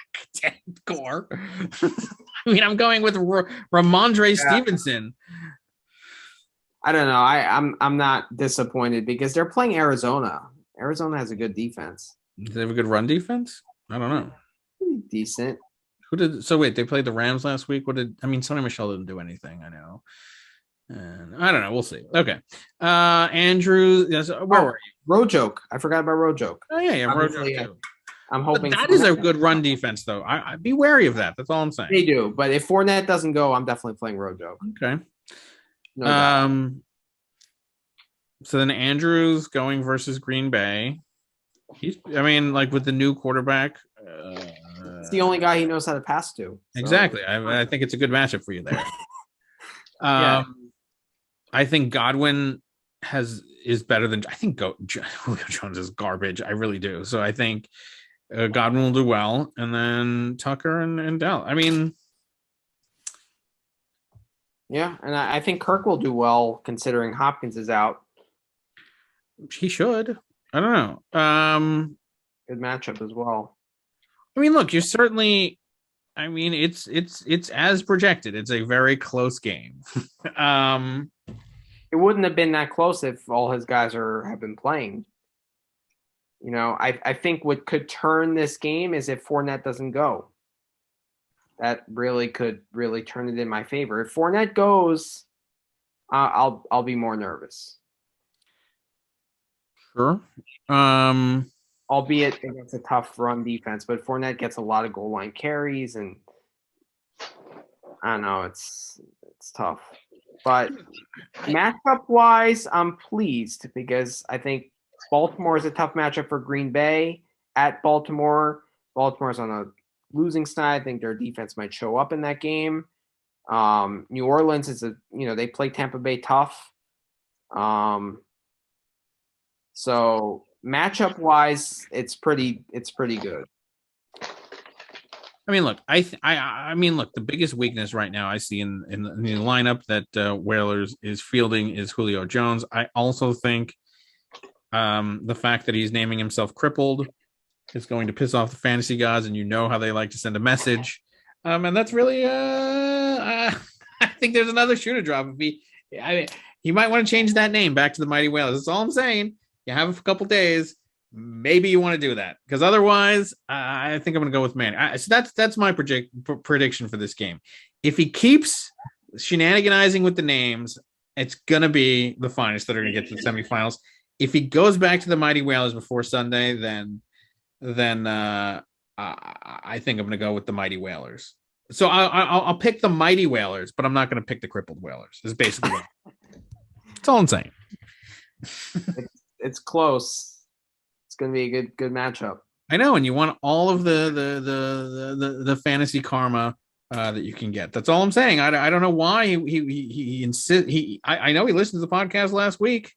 core. I'm going with Ramondre Stevenson. I don't know. I'm not disappointed because they're playing Arizona. Arizona has a good defense. Do they have a good run defense? I don't know. Pretty decent. Wait, they played the Rams last week. Sonny Michel didn't do anything. I know. And I don't know. We'll see. Okay. Andrew, yes, where were you? Rojoke. I forgot about Rojoke. Oh, yeah. Rojoke too. I'm hoping that is a good run defense, though. I'd be wary of that. That's all I'm saying. They do, but if Fournette doesn't go, I'm definitely playing Rojoke. Okay. No so then Andrews going versus Green Bay. With the new quarterback. It's the only guy he knows how to pass to. So. Exactly. I think it's a good matchup for you there. Yeah. I think Godwin is better than I think Julio Jones is garbage. I really do. So I think Godwin will do well, and then Tucker and Dell. Yeah, and I think Kirk will do well considering Hopkins is out. He should. I don't know. Good matchup as well. Look, you're certainly. It's as projected. It's a very close game. It wouldn't have been that close if all his guys have been playing. I think what could turn this game is if Fournette doesn't go. That really could really turn it in my favor. If Fournette goes, I'll be more nervous. Sure. Albeit against a tough run defense, but Fournette gets a lot of goal line carries, and I don't know, it's tough. But matchup wise, I'm pleased because I think Baltimore is a tough matchup for Green Bay at Baltimore. Baltimore's on a losing side. I think their defense might show up in that game. New Orleans is they play Tampa Bay tough. So matchup wise, it's pretty good. I mean, look, look, the biggest weakness right now I see in the lineup that Whalers is fielding is Julio Jones. I also think the fact that he's naming himself crippled is going to piss off the fantasy gods, and how they like to send a message. And that's really, I think there's another shoe to drop. He might want to change that name back to the Mighty Whalers. That's all I'm saying. You have a couple days. Maybe you want to do that, because otherwise, I think I'm going to go with Manning. So that's my prediction for this game. If he keeps shenaniganizing with the names, it's going to be the finest that are going to get to the semifinals. If he goes back to the Mighty Whalers before Sunday, then I think I'm going to go with the Mighty Whalers. So I'll pick the Mighty Whalers, but I'm not going to pick the crippled Whalers. Is basically that's all I'm saying. It's close. It's going to be a good matchup. I know, and you want all of the fantasy karma that you can get. That's all I'm saying. I don't know why he insists. I know he listened to the podcast last week.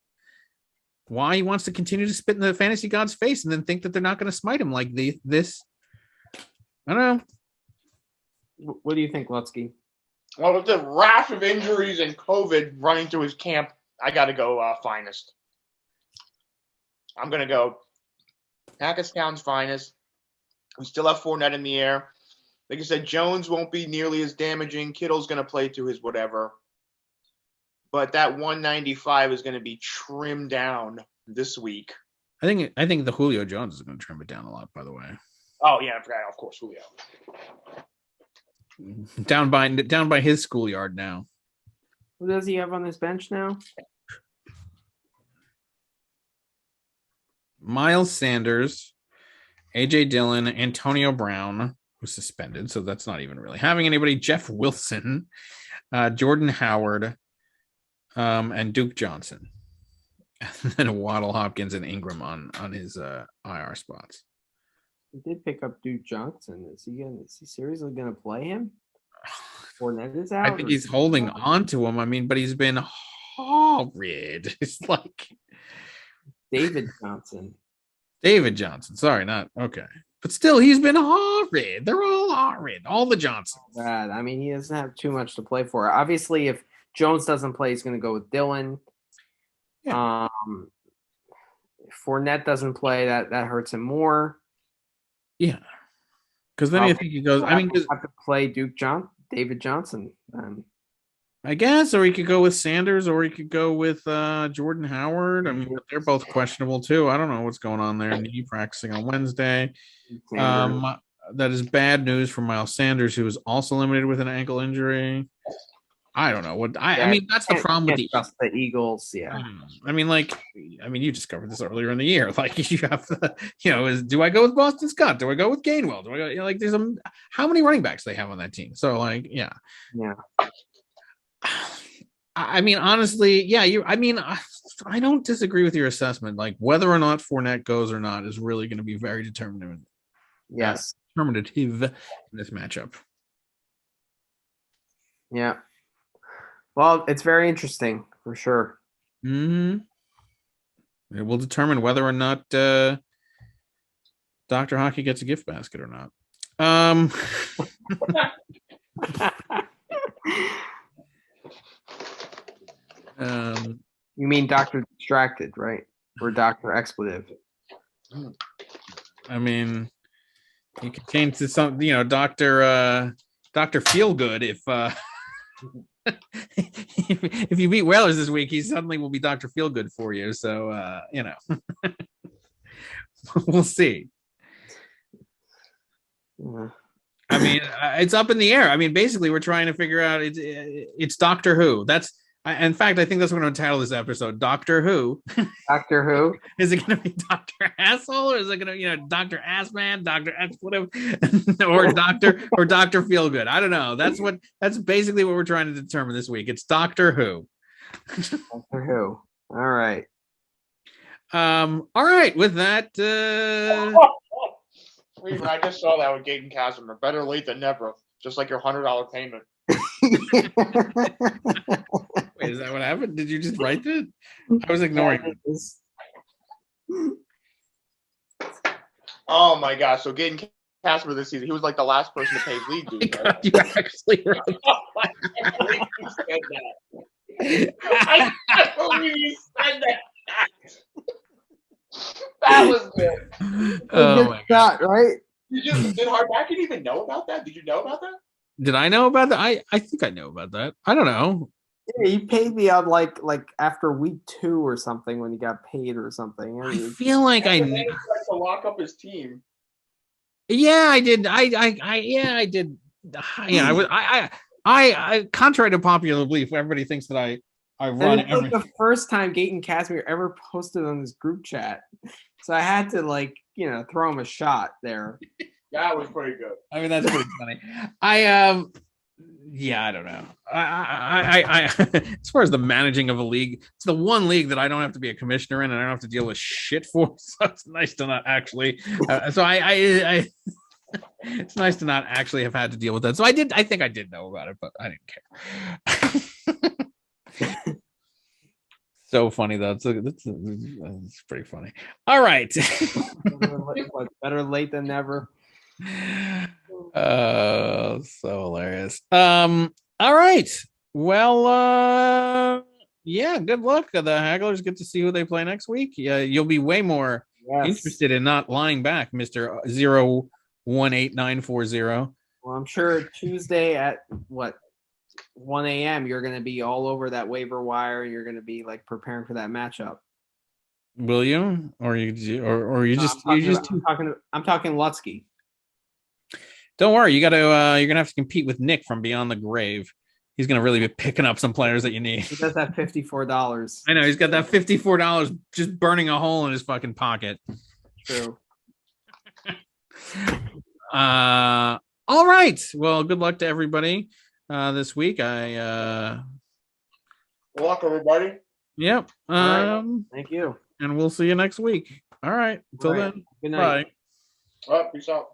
Why he wants to continue to spit in the fantasy god's face and then think that they're not going to smite him like this. I don't know. What do you think, Lutsky? Well, with the rash of injuries and COVID running through his camp, I got to go finest. I'm going to go Hackettstown's finest. We still have Fournette in the air. Like I said, Jones won't be nearly as damaging. Kittle's going to play to his whatever. But that 195 is going to be trimmed down this week. I think the Julio Jones is going to trim it down a lot, by the way. Oh, yeah, I forgot. Of course, Julio. Down by his schoolyard now. Who does he have on his bench now? Miles Sanders, AJ Dillon, Antonio Brown, who's suspended, so that's not even really having anybody. Jeff Wilson, Jordan Howard, and Duke Johnson. And then Waddle, Hopkins, and Ingram on his IR spots. He did pick up Duke Johnson. Is he seriously gonna play him? Fournette is out. I think he's holding on to him. I mean, but he's been horrid. It's like David Johnson. Sorry, not okay. But still, he's been horrid. They're all horrid. All the Johnsons. Bad. I mean, he doesn't have too much to play for. Obviously, if Jones doesn't play, he's going to go with Dillon. Yeah. If Fournette doesn't play, that hurts him more. Yeah. Because then I think he goes. I mean, have to play David Johnson. I guess, or he could go with Sanders, or he could go with Jordan Howard. I mean, they're both questionable too. I don't know what's going on there. Knee practicing on Wednesday. That is bad news for Miles Sanders, who was also limited with an ankle injury. I don't know what I mean. That's the problem with the Eagles. Yeah. I mean, you discovered this earlier in the year. Like, you have the, do I go with Boston Scott? Do I go with Gainwell? Do I go, there's how many running backs they have on that team? So yeah. I mean, honestly, yeah. I don't disagree with your assessment. Like, whether or not Fournette goes or not is really going to be very determinative. Yes, determinative in this matchup. Yeah. Well, it's very interesting for sure. Mm-hmm. It will determine whether or not Dr. Hockey gets a gift basket or not. You mean Dr. Distracted, right? Or Dr. Expletive? I mean, you can change to some, Dr. Feelgood if if you beat Whalers this week, he suddenly will be Dr. Feelgood for you. So We'll see. I mean, it's up in the air. I mean, basically, we're trying to figure out it's Doctor Who. In fact, I think that's what I'm going to title this episode: Doctor Who. Doctor Who. Is it going to be Doctor Asshole, or is it going to, Doctor Assman, Doctor Expletive, or Doctor Feelgood? I don't know. That's basically what we're trying to determine this week. It's Doctor Who. Doctor Who. All right. All right. With that, I just saw that with Gaten Casimir. Better late than never. Just like your $100 payment. Wait, is that what happened? Did you just write it? I was ignoring it. Oh my gosh! So Gaten Casimir this season, he was like the last person to pay his league dues. Right? You actually right. I can't believe you said that. I can't believe you said that. That was good. Oh my God! Right? Did Hardback even know about that? Did you know about that? Did I know about that? I think I know about that. I don't know. Yeah, he paid me on like after week 2 or something when he got paid or something. I feel like I knew. To lock up his team. Yeah, I did. I did. Yeah, I contrary to popular belief, everybody thinks that I run it was the first time Gaten Casimir ever posted on this group chat, so I had to throw him a shot there. That was pretty good. I mean, that's pretty funny. I don't know. I as far as the managing of a league, it's the one league that I don't have to be a commissioner in, and I don't have to deal with shit for. So it's nice to not actually. It's nice to not actually have had to deal with that. So I think I did know about it, but I didn't care. So funny though. It's pretty funny. All right. Better late than never. So hilarious. All right. Well, yeah, good luck. The Hagglers get to see who they play next week. Yeah, you'll be way more interested in not lying back, Mr. 018940. Well, I'm sure Tuesday at 1 a.m. you're going to be all over that waiver wire. You're going to be preparing for that matchup. Will you? Or I'm talking Lutsky. Don't worry, you're gonna have to compete with Nick from Beyond the Grave. He's gonna really be picking up some players that you need. He does have $54. I know he's got that $54 just burning a hole in his fucking pocket. True. All right. Well, good luck to everybody this week. Good luck, everybody. Yep. Thank you. And we'll see you next week. All right. Until then. Good night. All right. Peace out.